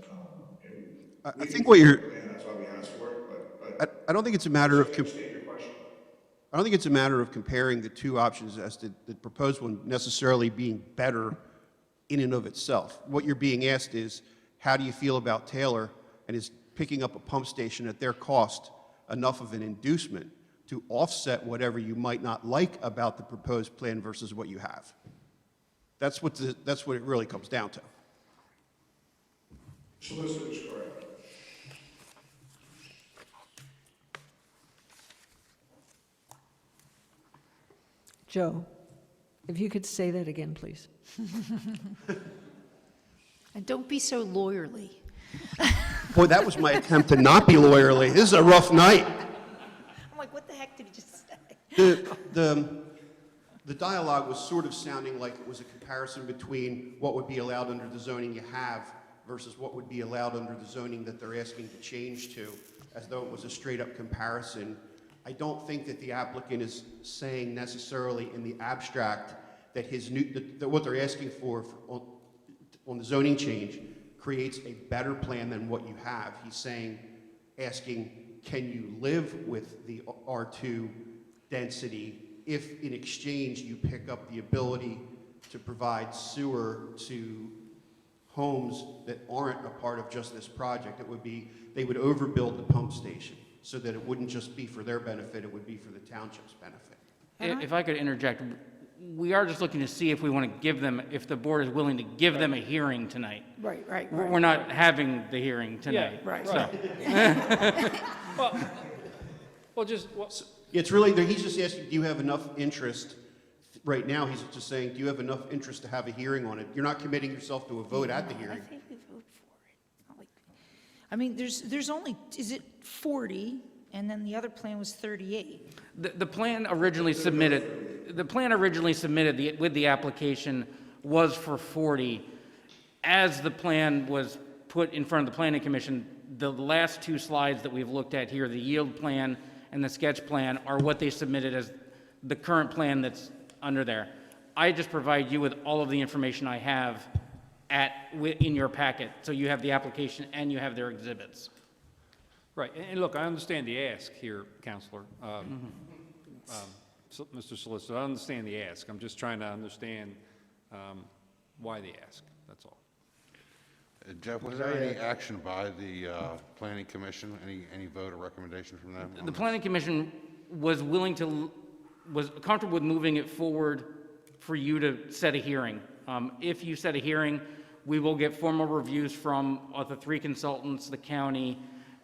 I think what you're, that's why we asked for it, but I don't think it's a matter of, understand your question. I don't think it's a matter of comparing the two options as to the proposed one necessarily being better in and of itself. What you're being asked is, how do you feel about Taylor, and is picking up a pump station at their cost enough of an inducement to offset whatever you might not like about the proposed plan versus what you have? That's what it really comes down to. Solicitor is correct. Joe, if you could say that again, please. And don't be so lawyerly. Boy, that was my attempt to not be lawyerly. This is a rough night. I'm like, what the heck did he just say? The dialogue was sort of sounding like it was a comparison between what would be allowed under the zoning you have versus what would be allowed under the zoning that they're asking to change to, as though it was a straight-up comparison. I don't think that the applicant is saying necessarily in the abstract that that what they're asking for on the zoning change creates a better plan than what you have. He's asking, can you live with the R2 density if in exchange you pick up the ability to provide sewer to homes that aren't a part of just this project? It would be, they would overbuild the pump station so that it wouldn't just be for their benefit, it would be for the township's benefit. If I could interject, we are just looking to see if we want to give them, if the board is willing to give them a hearing tonight. Right. We're not having the hearing tonight. Yeah, Right. Well, It's really, he's just asking, do you have enough interest right now, he's just saying, do you have enough interest to have a hearing on it? You're not committing yourself to a vote at the I hearing. think we vote for it. Not like- I mean, there's only, is it 40, and then the other plan was 38? The plan originally submitted, with the application was for 40. As the plan was put in front of the planning commission, the last two slides that we've looked at here, the yield plan and the sketch plan, are what they submitted as the current plan that's under there. I just provide you with all of the information I have in your packet, so you have the application and you have their exhibits. Right, and look, I understand the ask here, Counselor. Mr. Solicitor, I understand the ask. I'm just trying to understand why the ask, that's all. Jeff, was there any action by the planning commission, any vote or recommendation from them? The planning commission was comfortable with moving it forward for you to set a hearing. If you set a hearing, we will get formal reviews from the three consultants, the county,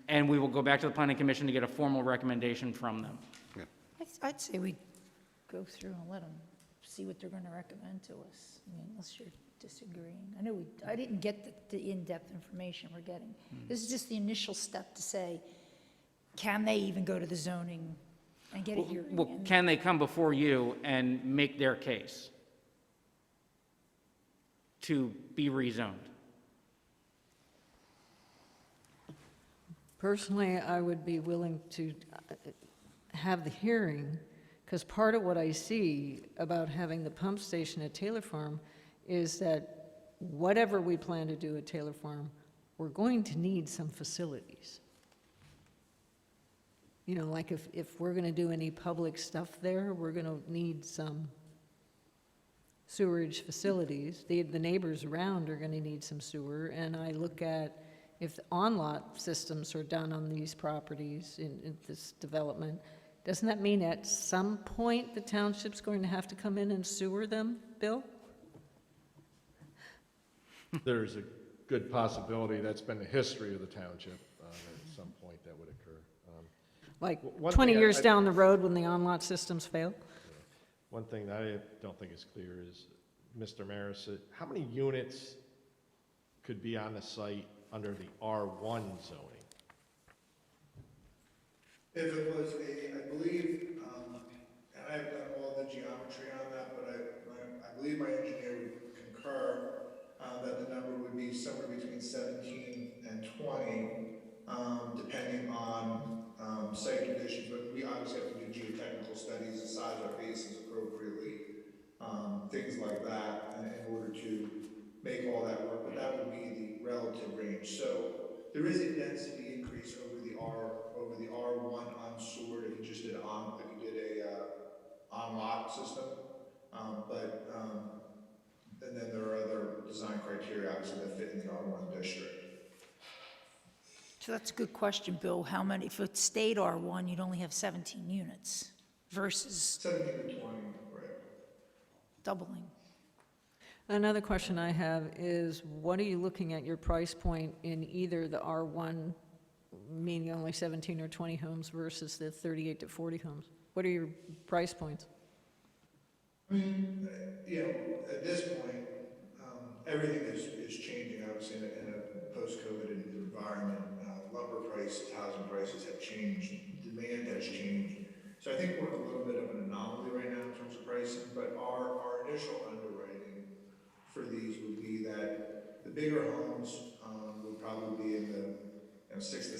and we will go back to the planning commission to get a formal recommendation from them. I'd say we go through and let them see what they're going to recommend to us. I mean, unless you're disagreeing. I didn't get the in-depth information we're getting. This is just the initial step to say, can they even go to the zoning and get a hearing? Well, can they come before you and make their case to be rezoned? Personally, I would be willing to have the hearing, because part of what I see about having the pump station at Taylor Farm is that whatever we plan to do at Taylor Farm, we're going to need some facilities. You know, like if we're going to do any public stuff there, we're going to need some sewerage facilities. The neighbors around are going to need some sewer, and I look at if the on-lot systems are done on these properties in this development, doesn't that mean at some point the township's going to have to come in and sewer them, Bill? There's a good possibility, that's been the history of the township, at some point that would occur. Like One 20 thing years down the road when the on-lot systems fail? One thing that I don't think is clear is, Mr. Maris, how many units could be on the site under the R1 zoning? If it was I believe, and I haven't done all the geometry on that, but I believe my engineer would concur that the number would be somewhere between 17 and 20, depending on site conditions. But we obviously have to do geotechnical studies to size our basins appropriately, things like that, in order to make all that work. But that would be the relative range. So there is a density increase over the R1 unsewered if you just did a on-lot system, and then there are other design criteria obviously that fit in the R1 district. So that's a good question, Bill. How many, if it stayed R1, you'd only have 17 units versus 17 to 20, right? doubling. Another question I have is, what are you looking at your price point in either the R1, meaning only 17 or 20 homes, versus the 38 to 40 homes? What are your price points? I mean, at this point, everything is changing, obviously, in a post-COVID environment. Lumber prices, housing prices have changed, demand has changed. So I think we're in a little bit of an anomaly right now in terms of pricing, but our initial underwriting for these would be that the bigger homes would probably be in the $600,000 to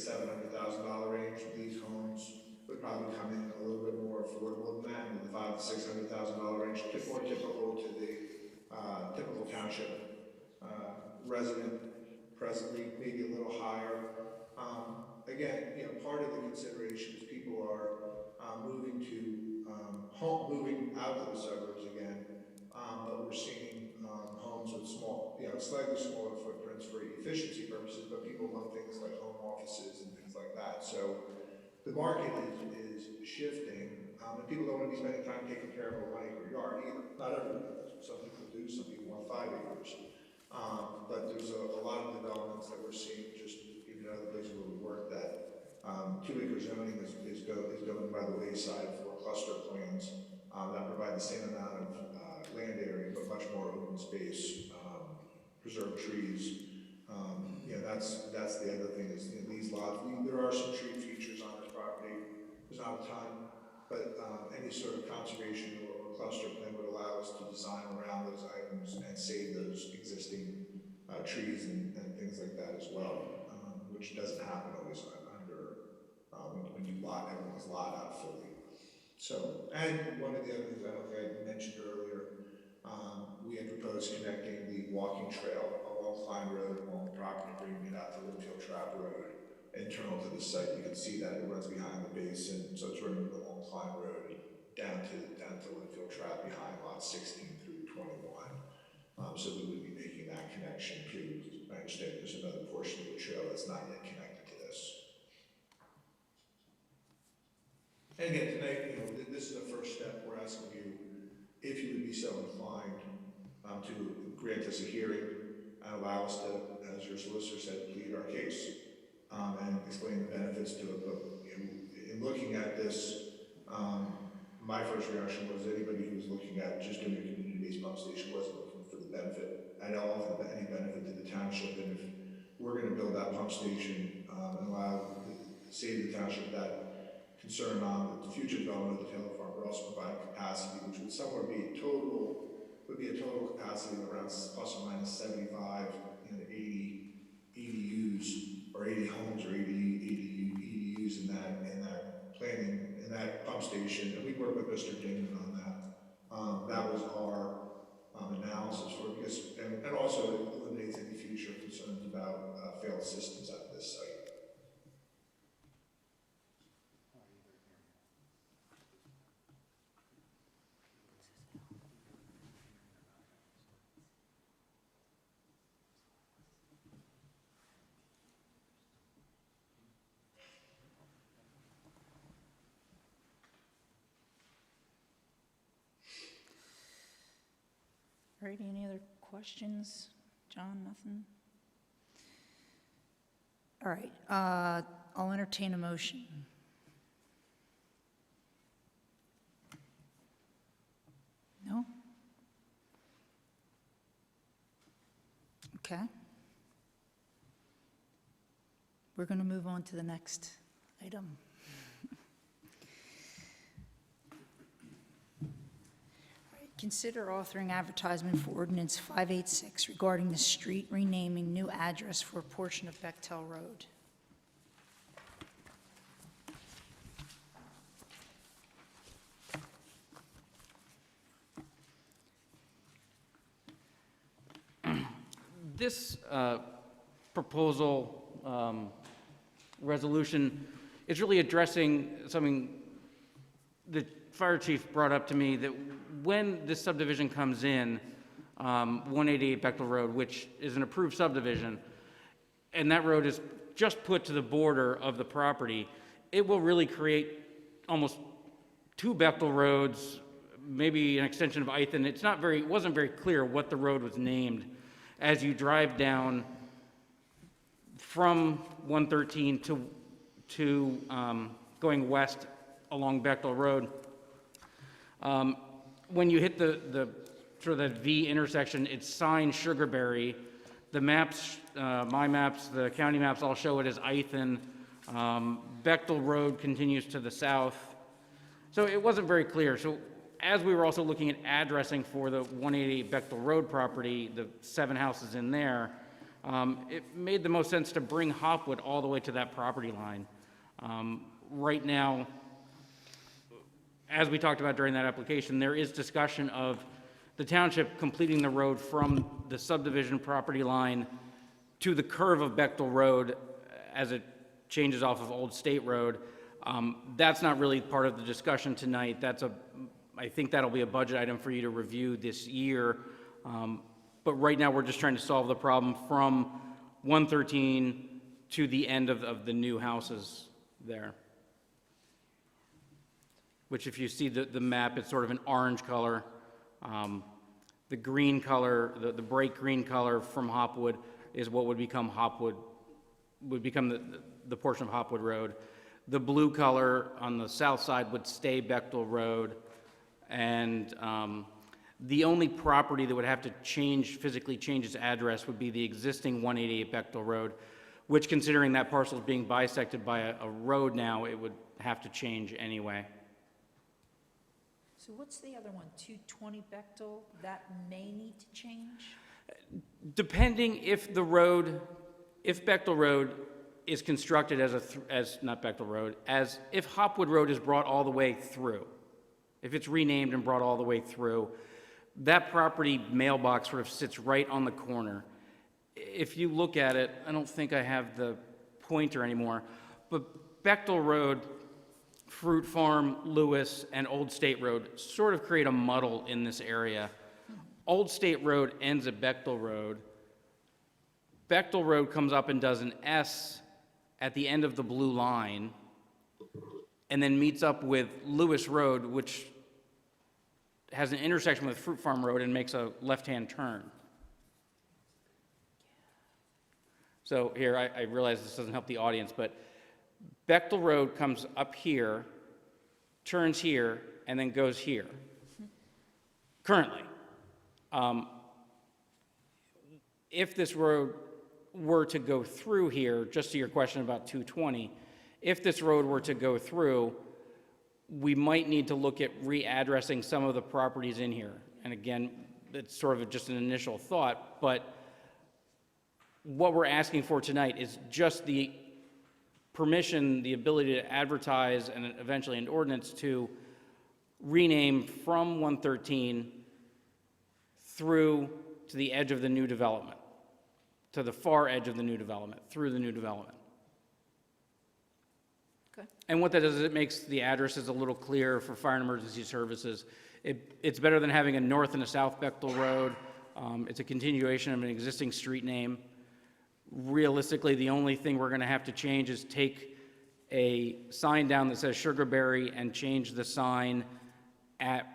$700,000 range. These homes would probably come in a little bit more affordable than that, in the $500,000 to $600,000 range, more typical to the typical township resident presently, maybe a little higher. Again, part of the consideration is people are moving out to the suburbs again, but we're seeing homes with slightly smaller footprints for efficiency purposes, but people want things like home offices and things like that. So the market is shifting, and people don't want to be spending time taking care of a 1 acre yard either. Not everybody does. Some people do. Some people want 5 acres. But there's a lot of developments that we're seeing, just even in other places where we work, that 2 acre zoning is going by the wayside for cluster plans that provide the same amount of space, preserve trees. That's the other thing is, these lots, there are some tree features on this property. There's not a ton, but any sort of conservation or cluster plan would allow us to design around those items and save those existing trees and things like that as well, which doesn't happen always under when you lot everything's lot out fully. So, and one of the other things I don't think I mentioned earlier, we had proposed connecting the walking trail along Klein Road along the property, bringing it out to Linfield Trap Road, internal to the site. You can see that it runs behind the basin, so it's running along Klein Road down to Linfield Trap behind lots 16 through 21. So we would be making that connection too. I understand there's another portion of the trail that's not yet connected to this. And again, tonight, this is the first step. We're asking you if you would be so inclined to grant us a hearing and allow us to, as your solicitor said, plead our case and explain the benefits to it. But in looking at this, my first reaction was anybody who was looking at just doing a community-based pump station wasn't looking for the benefit at all, for any benefit to the township. And if we're going to build that pump station and save the township that concern on the future development of the Taylor Farm, but also provide capacity, which would somewhere be a total capacity of around plus or minus 75, 80 EDUs or 80 homes or 80 EDUs in that planning, in that pump station. And we work with Mr. Dingman on that. That was our analysis for it, because, and also it eliminates any future concerns about failed systems at this site. All right, any other questions? John, nothing? All right, I'll entertain a motion. No? Okay. We're going to move on to the next item. Consider authoring advertisement for ordinance 586 regarding the street renaming new address for a portion of Bechtel Road. This proposal resolution is really addressing something the fire chief brought up to me, that when this subdivision comes in, 188 Bechtel Road, which is an approved subdivision, and that road is just put to the border of the property, it will really create almost two Bechtel roads, maybe an extension of Ithan. It wasn't very clear what the road was named as you drive down from 113 to going west along Bechtel Road. When you hit the sort of that V intersection, it's signed Sugarberry. The maps, my maps, the county maps all show it as Ithan. Bechtel Road continues to the south. So it wasn't very clear. So as we were also looking at addressing for the 188 Bechtel Road property, the 7 houses in there, it made the most sense to bring Hopwood all the way to that property line. Right now, as we talked about during that application, there is discussion of the township completing the road from the subdivision property line to the curve of Bechtel Road as it changes off of Old State Road. That's not really part of the discussion tonight. I think that'll be a budget item for you to review this year. But right now, we're just trying to solve the problem from 113 to the end of the new houses there. Which, if you see the map, it's sort of an orange color. The green color, the bright green color from Hopwood is what would become Hopwood, would become the portion of Hopwood Road. The blue color on the south side would stay Bechtel Road, and The only property that would have to physically change its address would be the existing 188 Bechtel Road, which, considering that parcel is being bisected by a road now, it would have to change anyway. So what's the other one, 220 Bechtel, that may need to change? Depending if Bechtel Road is constructed not Bechtel Road, as if Hopwood Road is brought all the way through, if it's renamed and brought all the way through, that property mailbox sort of sits right on the corner. If you look at it, I don't think I have the pointer anymore, but Bechtel Road, Fruit Farm, Lewis, and Old State Road sort of create a muddle in this area. Old State Road ends at Bechtel Road. Bechtel Road comes up and does an S at the end of the blue line, and then meets up with Lewis Road, which has an intersection with Fruit Farm Road and makes a left-hand turn. So here, I realize this doesn't help the audience, but Bechtel Road comes up here, turns here, and then goes here, currently. If this road were to go through here, just to your question about 220, if this road were to go through, we might need to look at readdressing some of the properties in here. And again, it's sort of just an initial thought, but what we're asking for tonight is just the permission, the ability to advertise, and eventually an ordinance to rename from 113 through to the edge of the new development, to the far edge of the new development, through the new development. Okay. And what that does is it makes the addresses a little clearer for fire and emergency services. It's better than having a north and a south Bechtel Road. It's a continuation of an existing street name. Realistically, the only thing we're going to have to change is take a sign down that says Sugarberry and change the sign at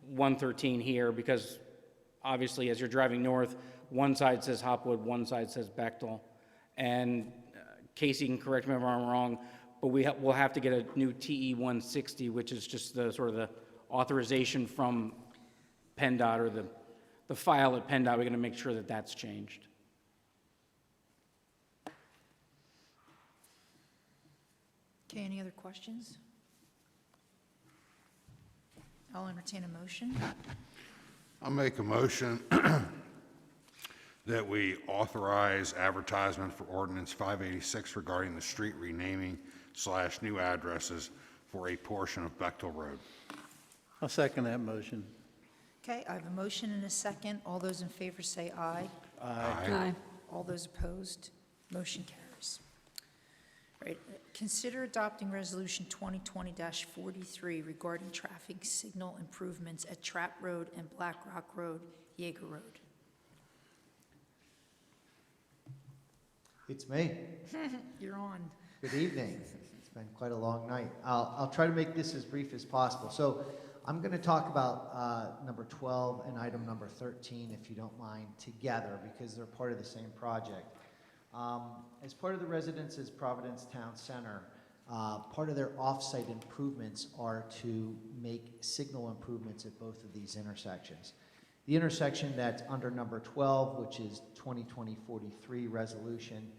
113 here, because obviously as you're driving north, one side says Hopwood, one side says Bechtel. And Casey can correct me if I'm wrong, but we'll have to get a new TE 160, which is just the sort of the authorization from PennDOT, or the file at PennDOT. We're going to make sure that that's changed. Okay, any other questions? I'll entertain a motion. I'll make a motion that we authorize advertisement for ordinance 586 regarding the street renaming / new addresses for a portion of Bechtel Road. I'll second that motion. Okay, I have a motion and a second. All those in favor say aye. Aye. All those opposed, motion carries. All right, consider adopting Resolution 2020-43 regarding traffic signal improvements at Trapp Road and Black Rock Road, Yeager Road. It's me. You're on. Good evening. It's been quite a long night. I'll try to make this as brief as possible. So I'm going to talk about number 12 and item number 13, if you don't mind, together, because they're part of the same project. As part of the Residences Providence Town Center, part of their off-site improvements are to make signal improvements at both of these intersections. The intersection that's under number 12, which is 2020-43 resolution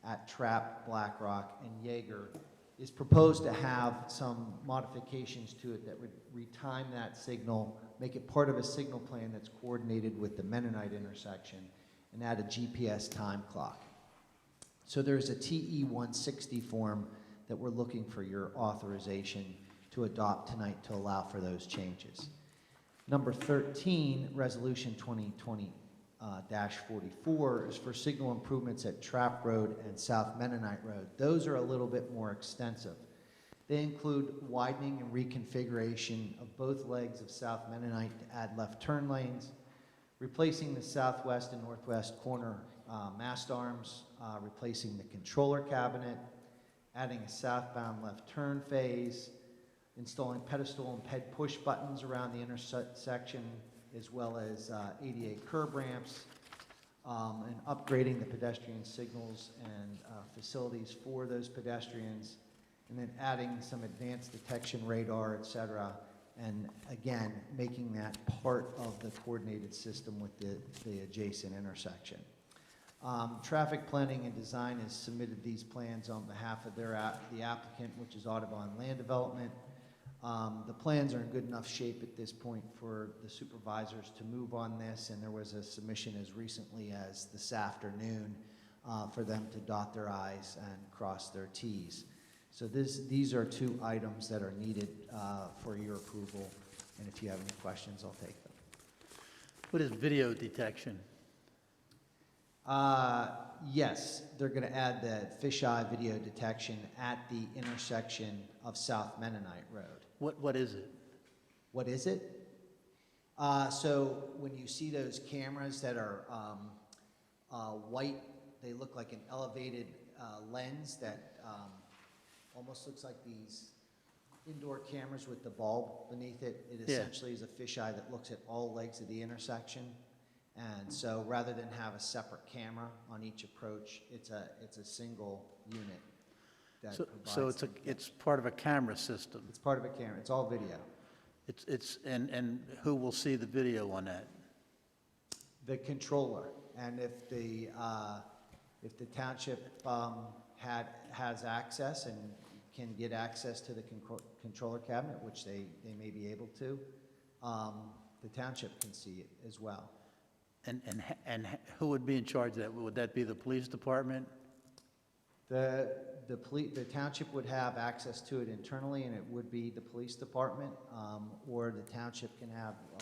at Trapp, Black Rock, and Yeager, is proposed to have some modifications to it that would retime that signal, make it part of a signal plan that's coordinated with the Mennonite intersection, and add a GPS time clock. So there's a TE 160 form that we're looking for your authorization to adopt tonight to allow for those changes. Number 13, Resolution 2020-44, is for signal improvements at Trapp Road and South Mennonite Road. Those are a little bit more extensive. They include widening and reconfiguration of both legs of South Mennonite to add left turn lanes, replacing the southwest and northwest corner mast arms, replacing the controller cabinet, adding a southbound left turn phase, installing pedestal and ped push buttons around the intersection, as well as ADA curb ramps, and upgrading the pedestrian signals and facilities for those pedestrians, and then adding some advanced detection radar, et cetera, And again, making that part of the coordinated system with the adjacent intersection. Traffic Planning and Design has submitted these plans on behalf of the applicant, which is Audubon Land Development. The plans are in good enough shape at this point for the supervisors to move on this, and there was a submission as recently as this afternoon for them to dot their i's and cross their t's. So these are two items that are needed for your approval, and if you have any questions, I'll take them. What is video detection? Yes, they're going to add the fisheye video detection at the intersection of South Mennonite Road. What is it? What is it? So when you see those cameras that are white, they look like an elevated lens that almost looks like these indoor cameras with the bulb beneath it. It Yeah. essentially is a fisheye that looks at all legs of the intersection. And so rather than have a separate camera on each approach, it's a single unit that So provides them. it's part of a camera system. It's part of a camera. It's all video. And who will see the video on that? The controller, and if the township has access and can get access to the controller cabinet, which they may be able to, the township can see it as well. And who would be in charge of that? Would that be the police department? The township would have access to it internally, and it would be the police department, or the township can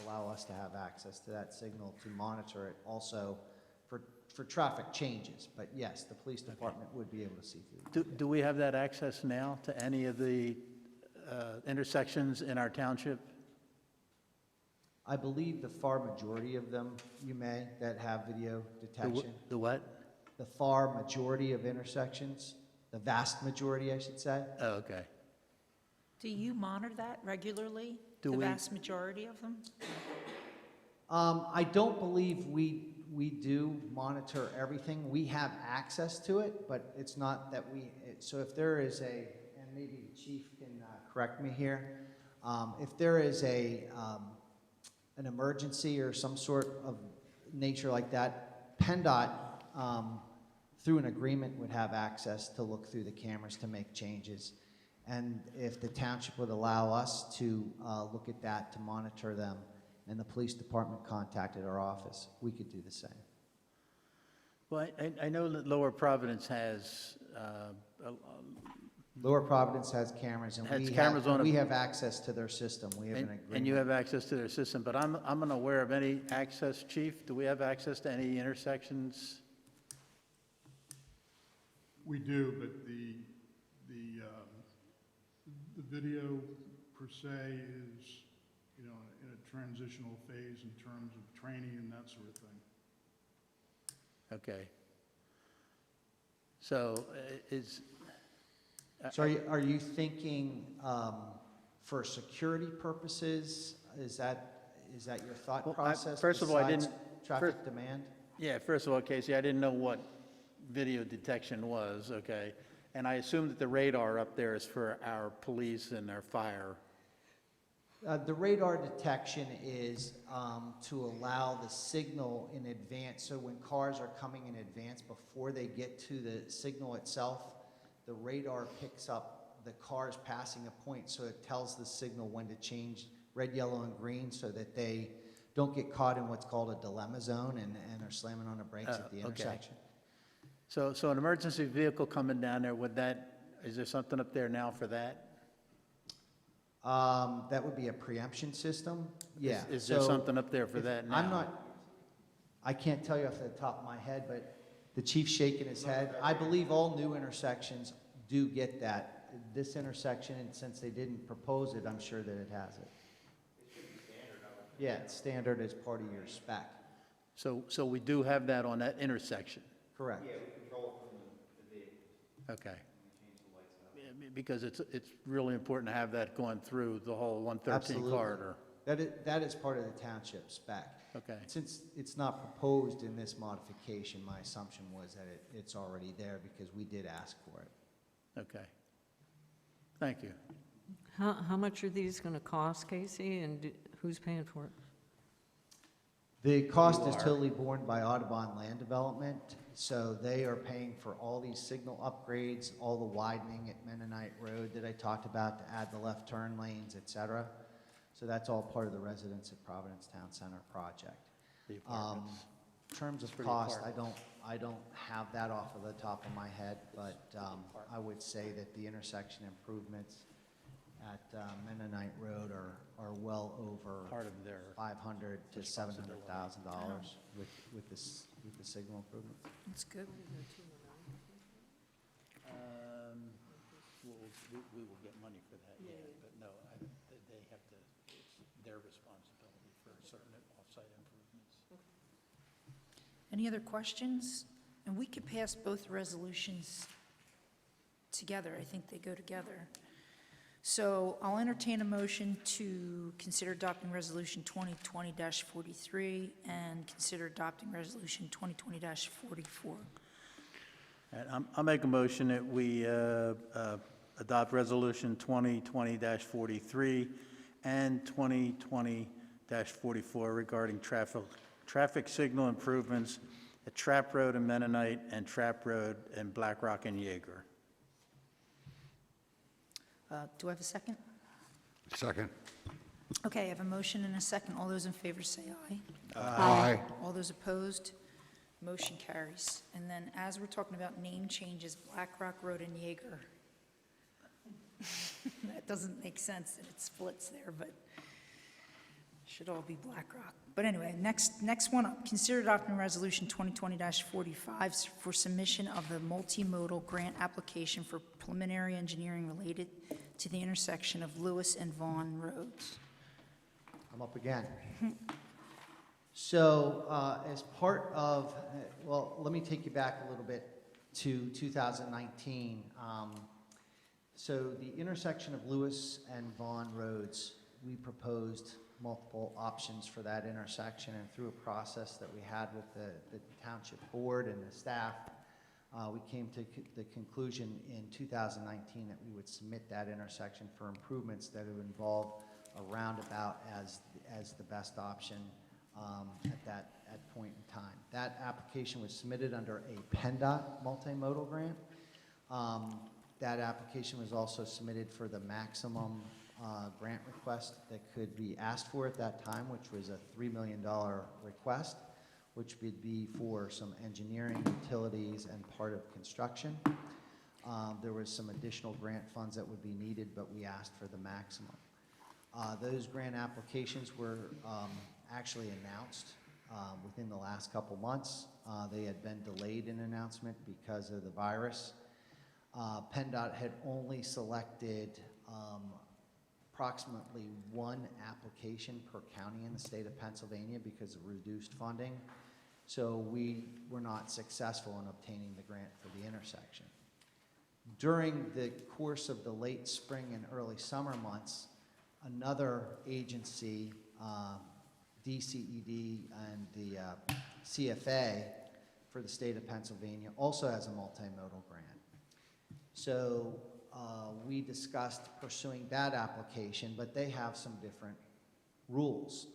allow us to have access to that signal to monitor it also for traffic changes. But yes, the police department would be able to see through. Do we have that access now to any of the intersections in our township? I believe the far majority of them, you may, that have video detection. The what? The far majority of intersections, the vast majority, I should say. Oh, okay. Do you monitor that regularly? Do The we? vast majority of them? I don't believe we do monitor everything. We have access to it, but it's not that so if there is and maybe the chief can correct me here, if there is an emergency or some sort of nature like that, PennDOT, through an agreement, would have access to look through the cameras to make changes. And if the township would allow us to look at that, to monitor them, and the police department contacted our office, we could do the same. Well, I know that Lower Providence has Lower Providence has cameras, and we have access to their system. We have an agreement. and you have access to their system, but I'm unaware of any access, Chief. Do we have access to any intersections? We do, but the video per se is, in a transitional phase in terms of training and that sort of thing. Okay. So So are you thinking for security purposes? Is that your thought process? First of all, I besides didn't. Traffic demand? Yeah, first of all, Casey, I didn't know what video detection was, okay? And I assume that the radar up there is for our police and our fire. The radar detection is to allow the signal in advance. So when cars are coming in advance before they get to the signal itself, the radar picks up the cars passing a point, so it tells the signal when to change red, yellow, and green, so that they don't get caught in what's called a dilemma zone and are slamming on the brakes at the Okay. intersection. So an emergency vehicle coming down there, is there something up there now for that? That would be a preemption system. Yeah. Is there So something up there for if- that now? I can't tell you off the top of my head, but the chief's shaking his head. I believe all new intersections do get that. This intersection, and since they didn't propose it, I'm sure that it has it. It should be standard. Yeah, it's standard as part of your spec. So we do have that on that intersection? Correct. Okay. Yeah, because it's really important to have that going through the whole 113 Absolutely. corridor. That is part of the township spec. Okay. Since it's not proposed in this modification, my assumption was that it's already there because we did ask for it. Okay. Thank you. How much are these going to cost, Casey, and who's paying for it? The cost is totally borne by Audubon Land Development, so they are paying for all these signal upgrades, all the widening at Mennonite Road that I talked about to add the left turn lanes, et cetera. So that's all part of the Residents at Providence Town Center project. The apartments. In terms of For the cost, apartments. I don't have that off of the top of my head, but I would say that the intersection improvements at Mennonite Road are well over Part of their $500,000 to $700,000 Wow. with the signal improvements. That's good. We will get money for that, yeah, but no, they have to, it's their responsibility for certain off-site improvements. Any other questions? And we could pass both resolutions together. I think they go together. So I'll entertain a motion to consider adopting Resolution 2020-43 and consider adopting Resolution 2020-44. And I'll make a motion that we adopt Resolution 2020-43 and 2020-44 regarding traffic signal improvements at Trapp Road and Mennonite and Trapp Road and Black Rock and Jaeger. Do I have a second? Second. Okay, I have a motion and a second. All those in favor say aye. Aye. All those opposed, motion carries. And then as we're talking about name changes, Black Rock Road and Jaeger. That doesn't make sense that it splits there, but it should all be Black Rock. But anyway, next one up, consider adopting Resolution 2020-45 for submission of the multimodal grant application for preliminary engineering related to the intersection of Lewis and Vaughan Roads. I'm up again. So as part of, well, let me take you back a little bit to 2019. So the intersection of Lewis and Vaughan Roads, we proposed multiple options for that intersection, and through a process that we had with the township board and the staff, we came to the conclusion in 2019 that we would submit that intersection for improvements that would involve a roundabout as the best option at that point in time. That application was submitted under a PennDOT multimodal grant. That application was also submitted for the maximum grant request that could be asked for at that time, which was a $3 million request, which would be for some engineering, utilities, and part of construction. There was some additional grant funds that would be needed, but we asked for the maximum. Those grant applications were actually announced within the last couple months. They had been delayed in announcement because of the virus. PennDOT had only selected approximately one application per county in the state of Pennsylvania because of reduced funding. So we were not successful in obtaining the grant for the intersection. During the course of the late spring and early summer months, another agency, DCED and the CFA for the state of Pennsylvania also has a multimodal grant. So we discussed pursuing that application, but they have some different rules.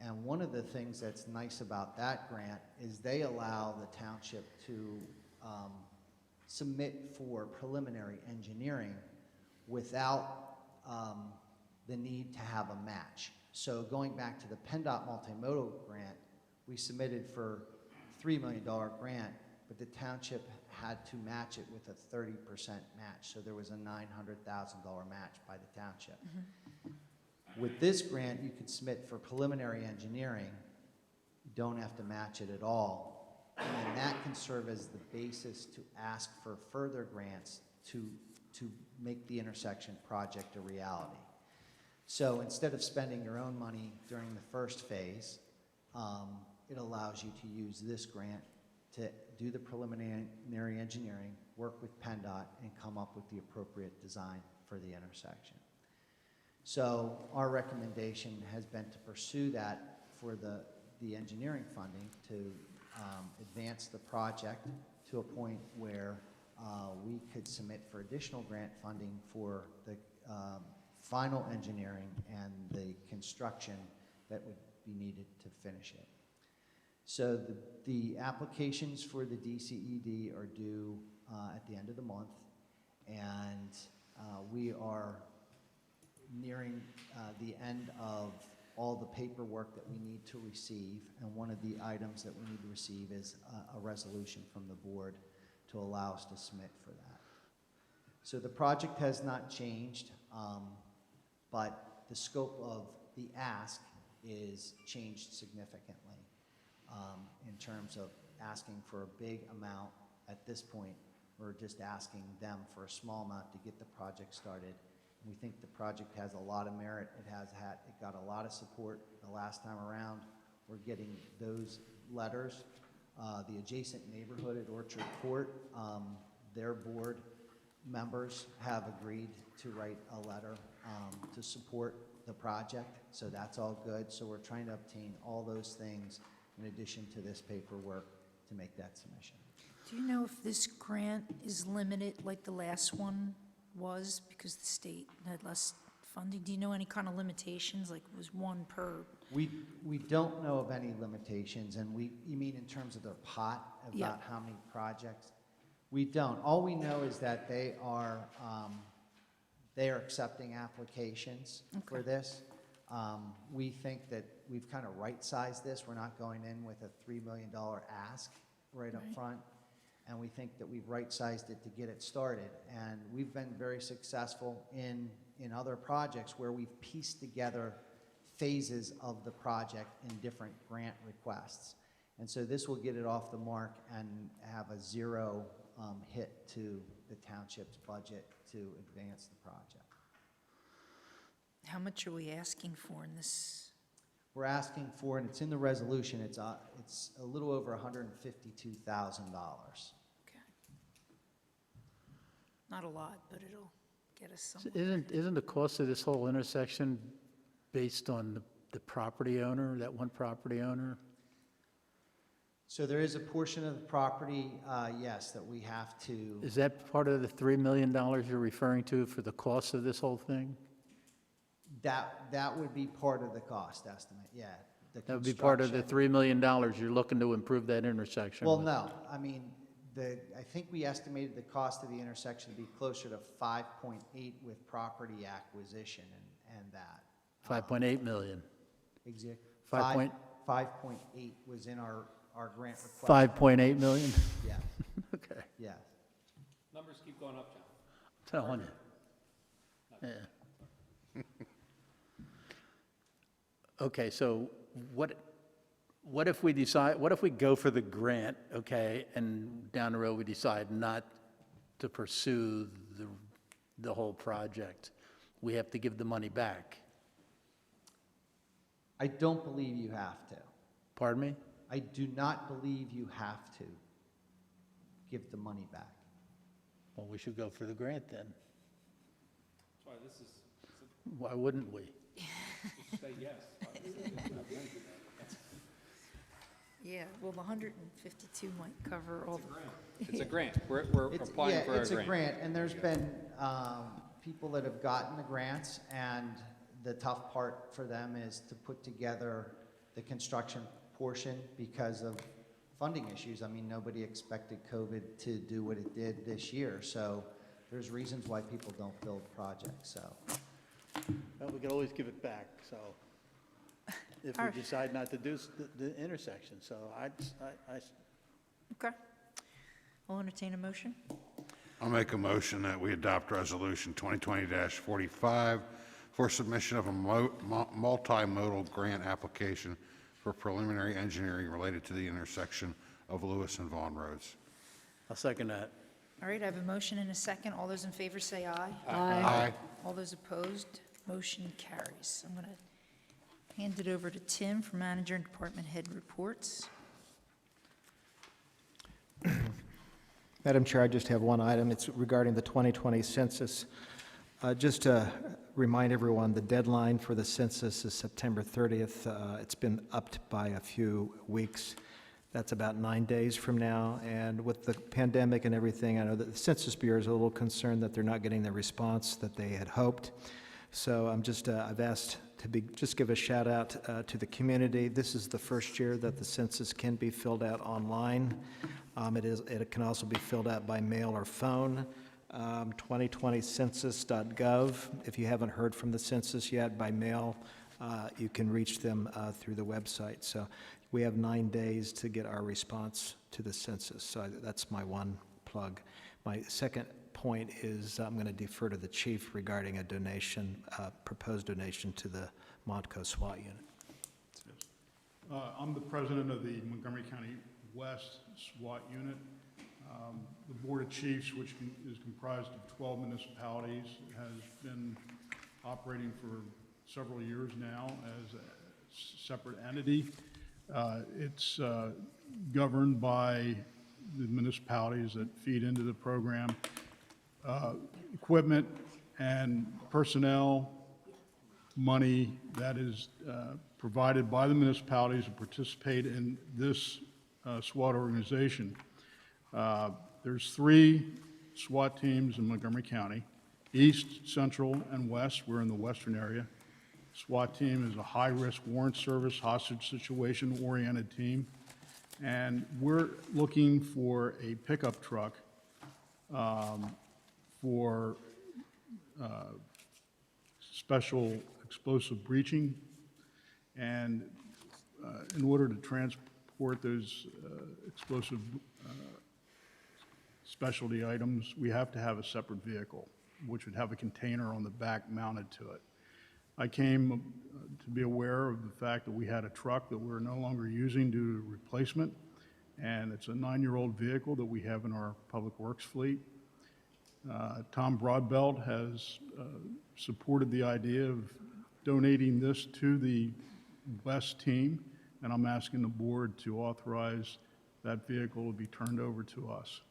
And one of the things that's nice about that grant is they allow the township to submit for preliminary engineering without the need to have a match. So going back to the PennDOT multimodal grant, we submitted for a $3 million grant, but the township had to match it with a 30% match. So there was a $900,000 match by the township. With this grant, you could submit for preliminary engineering. You don't have to match it at all. And that can serve as the basis to ask for further grants to make the intersection project a reality. So instead of spending your own money during the first phase, it allows you to use this grant to do the preliminary engineering, work with PennDOT, and come up with the appropriate design for the intersection. So our recommendation has been to pursue that for the engineering funding to advance the project to a point where we could submit for additional grant funding for the final engineering and the construction that would be needed to finish it. So the applications for the DCED are due at the end of the month, and we are nearing the end of all the paperwork that we need to receive, and one of the items that we need to receive is a resolution from the board to allow us to submit for that. So the project has not changed, but the scope of the ask is changed significantly in terms of asking for a big amount. At this point, we're just asking them for a small amount to get the project started. We think the project has a lot of merit. It got a lot of support the last time around. We're getting those letters. The adjacent neighborhood at Orchard Court, their board members have agreed to write a letter to support the project, so that's all good. So we're trying to obtain all those things in addition to this paperwork to make that submission. Do you know if this grant is limited like the last one was, because the state had less funding? Do you know any kind of limitations, like it was one per? We don't know of any limitations, and you mean in terms of their pot, about Yeah. how many projects? We don't. All we know is that they are accepting applications for this. We think that we've kind of right-sized this. We're not going in with a $3 million ask right up front, and we think that we've right-sized it to get it started. And we've been very successful in other projects where we've pieced together phases of the project in different grant requests. And so this will get it off the mark and have a zero hit to the township's budget to advance the project. How much are we asking for in this? We're asking for, and it's in the resolution, it's a little over $152,000. Okay. Not a lot, but it'll get us So somewhere. Isn't the cost of this whole intersection based on the property owner, that one property owner? So there is a portion of the property, yes, that we have to. Is that part of the $3 million you're referring to for the cost of this whole thing? That would be part of the cost estimate, yeah. The That would be part of the construction. $3 million you're looking to improve that intersection Well, with? no, I mean, I think we estimated the cost of the intersection to be closer to 5.8 with property acquisition and that. 5.8 million. Exactly. Five point- 5.8 was in our grant request. 5.8 million? Yeah, Okay, yeah. Numbers keep going up, John. I'm telling you. Yeah. Okay, so what if we go for the grant, okay, and down the road we decide not to pursue the whole project? We have to give the money back. I don't believe you have to. Pardon me? I do not believe you have to give the money back. Well, we should go for the grant then. That's why this is, Why wouldn't we? just say yes. Yeah, well, the 152 might cover all the. It's a grant. We're applying for a grant. It's a grant, and there's been people that have gotten the grants, and the tough part for them is to put together the construction portion because of funding issues. I mean, nobody expected COVID to do what it did this year, so there's reasons why people don't build projects, so. Well, we could always give it back, so, if we decide not to do the intersection, so I Okay. I'll entertain a motion. I'll make a motion that we adopt Resolution 2020-45 for submission of a multimodal grant application for preliminary engineering related to the intersection of Lewis and Vaughan Roads. I'll second that. All right, I have a motion and a second. All those in favor say aye. Aye. All those opposed, motion carries. I'm going to hand it over to Tim for manager and department head reports. Madam Chair, I just have one item. It's regarding the 2020 census. Just to remind everyone, the deadline for the census is September 30th. It's been upped by a few weeks. That's about 9 days from now. And with the pandemic and everything, I know that the Census Bureau is a little concerned that they're not getting the response that they had hoped. So I've asked to just give a shout out to the community. This is the first year that the census can be filled out online. It can also be filled out by mail or phone. 2020census.gov. If you haven't heard from the census yet by mail, you can reach them through the website. So we have 9 days to get our response to the census. So that's my one plug. My second point is I'm going to defer to the chief regarding a donation, proposed donation to the Montco SWAT unit. I'm the president of the Montgomery County West SWAT unit. The Board of Chiefs, which is comprised of 12 municipalities, has been operating for several years now as a separate entity. It's governed by the municipalities that feed into the program. Equipment and personnel, money that is provided by the municipalities who participate in this SWAT organization. There's 3 SWAT teams in Montgomery County, East, Central, and West. We're in the western area. SWAT team is a high-risk warrant service, hostage situation-oriented team. And we're looking for a pickup truck for special explosive breaching. And in order to transport those explosive specialty items, we have to have a separate vehicle, which would have a container on the back mounted to it. I came to be aware of the fact that we had a truck that we're no longer using due to replacement, and it's a 9-year-old vehicle that we have in our public works fleet. Tom Broadbelt has supported the idea of donating this to the West team, and I'm asking the board to authorize that vehicle to be turned over to us.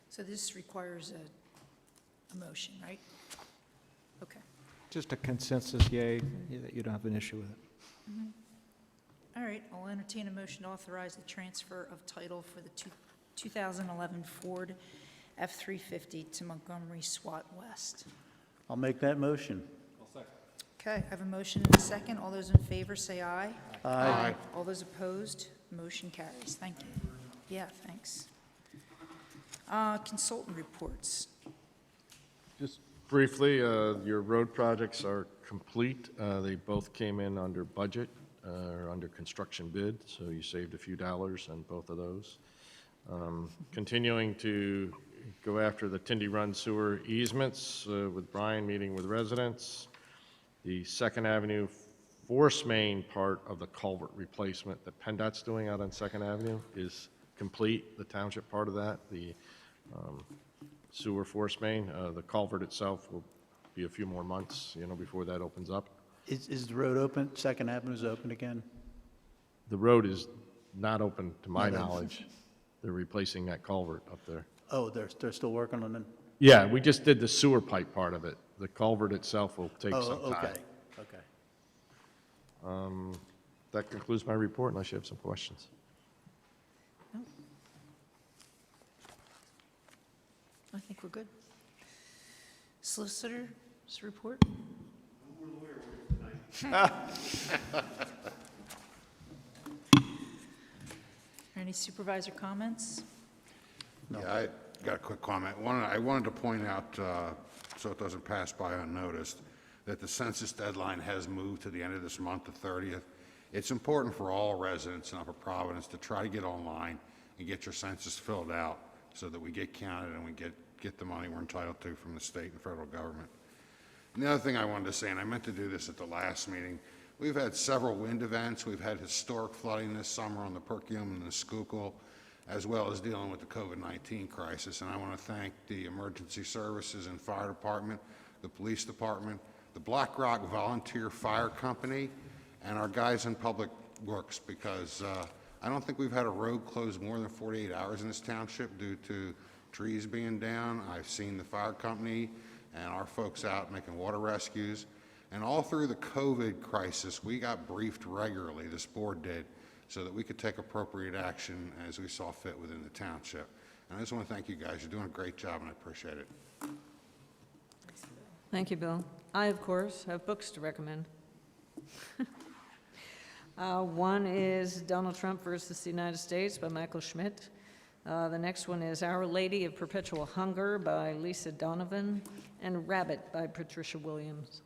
So this requires a motion, right? Okay. Just a consensus yay, that you don't have an issue with it. All right, I'll entertain a motion to authorize the transfer of title for the 2011 Ford F-350 to Montgomery SWAT West. I'll make that motion. Okay, I have a motion and a second. All those in favor say aye. Aye. All those opposed, motion carries. Thank you. Yeah, thanks. Consultant reports. Just briefly, your road projects are complete. They both came in under budget, or under construction bid, so you saved a few dollars on both of those. Continuing to go after the Tindy Run sewer easements with Brian meeting with residents. The 2nd Avenue force main part of the culvert replacement that PennDOT's doing out on 2nd Avenue is complete, the township part of that, the sewer force main. The culvert itself will be a few more months, before that opens up. Is the road open? 2nd Avenue's open again? The road is not open to my No, that's- knowledge. They're replacing that culvert up there. Oh, they're still working on it? Yeah, we just did the sewer pipe part of it. The culvert itself will take some Oh, time. okay. That concludes my report, unless you have some questions. I think we're good. Solicitor's report? Any supervisor comments? Yeah, I got a quick comment. I wanted to point out, so it doesn't pass by unnoticed, that the census deadline has moved to the end of this month, the 30th. It's important for all residents in Upper Providence to try to get online and get your census filled out so that we get counted and we get the money we're entitled to from the state and federal government. And the other thing I wanted to say, and I meant to do this at the last meeting, we've had several wind events. We've had historic flooding this summer on the Perkiomen and the Schuylkill, as well as dealing with the COVID-19 crisis. And I want to thank the emergency services and fire department, the police department, the Black Rock Volunteer Fire Company, and our guys in Public Works, because I don't think we've had a road closed more than 48 hours in this township due to trees being down. I've seen the fire company and our folks out making water rescues. And all through the COVID crisis, we got briefed regularly, this board did, so that we could take appropriate action as we saw fit within the township. And I just want to thank you guys. You're doing a great job, and I appreciate it. Thank you, Bill. I, of course, have books to recommend. One is Donald Trump versus the United States by Michael Schmidt. The next one is Our Lady of Perpetual Hunger by Lisa Donovan, and Rabbit by Patricia Williams.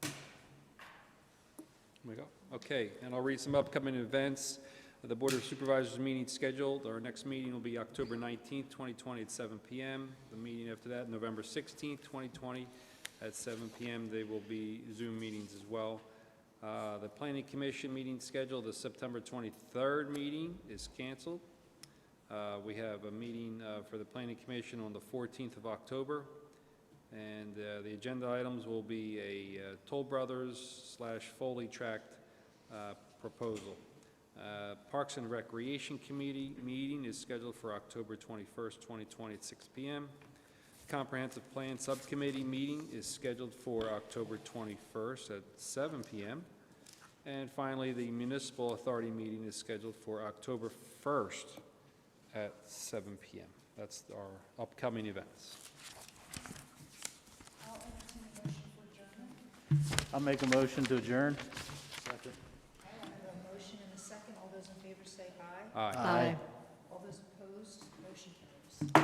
There we go. Okay, and I'll read some upcoming events. The Board of Supervisors meeting scheduled. Our next meeting will be October 19th, 2020 at 7 p.m. The meeting after that, November 16th, 2020 at 7 p.m. They will be Zoom meetings as well. The Planning Commission meeting scheduled, the September 23rd meeting is canceled. We have a meeting for the Planning Commission on the 14th of October. And the agenda items will be a Toll Brothers / Foley Tract proposal. Parks and Recreation Committee meeting is scheduled for October 21st, 2020 at 6 p.m. Comprehensive Plan Subcommittee meeting is scheduled for October 21st at 7 p.m. And finally, the Municipal Authority meeting is scheduled for October 1st at 7 p.m. That's our upcoming events. I'll make a motion to adjourn. I have a motion and a second. All those in favor say aye. Aye. Aye. All those opposed, motion carries.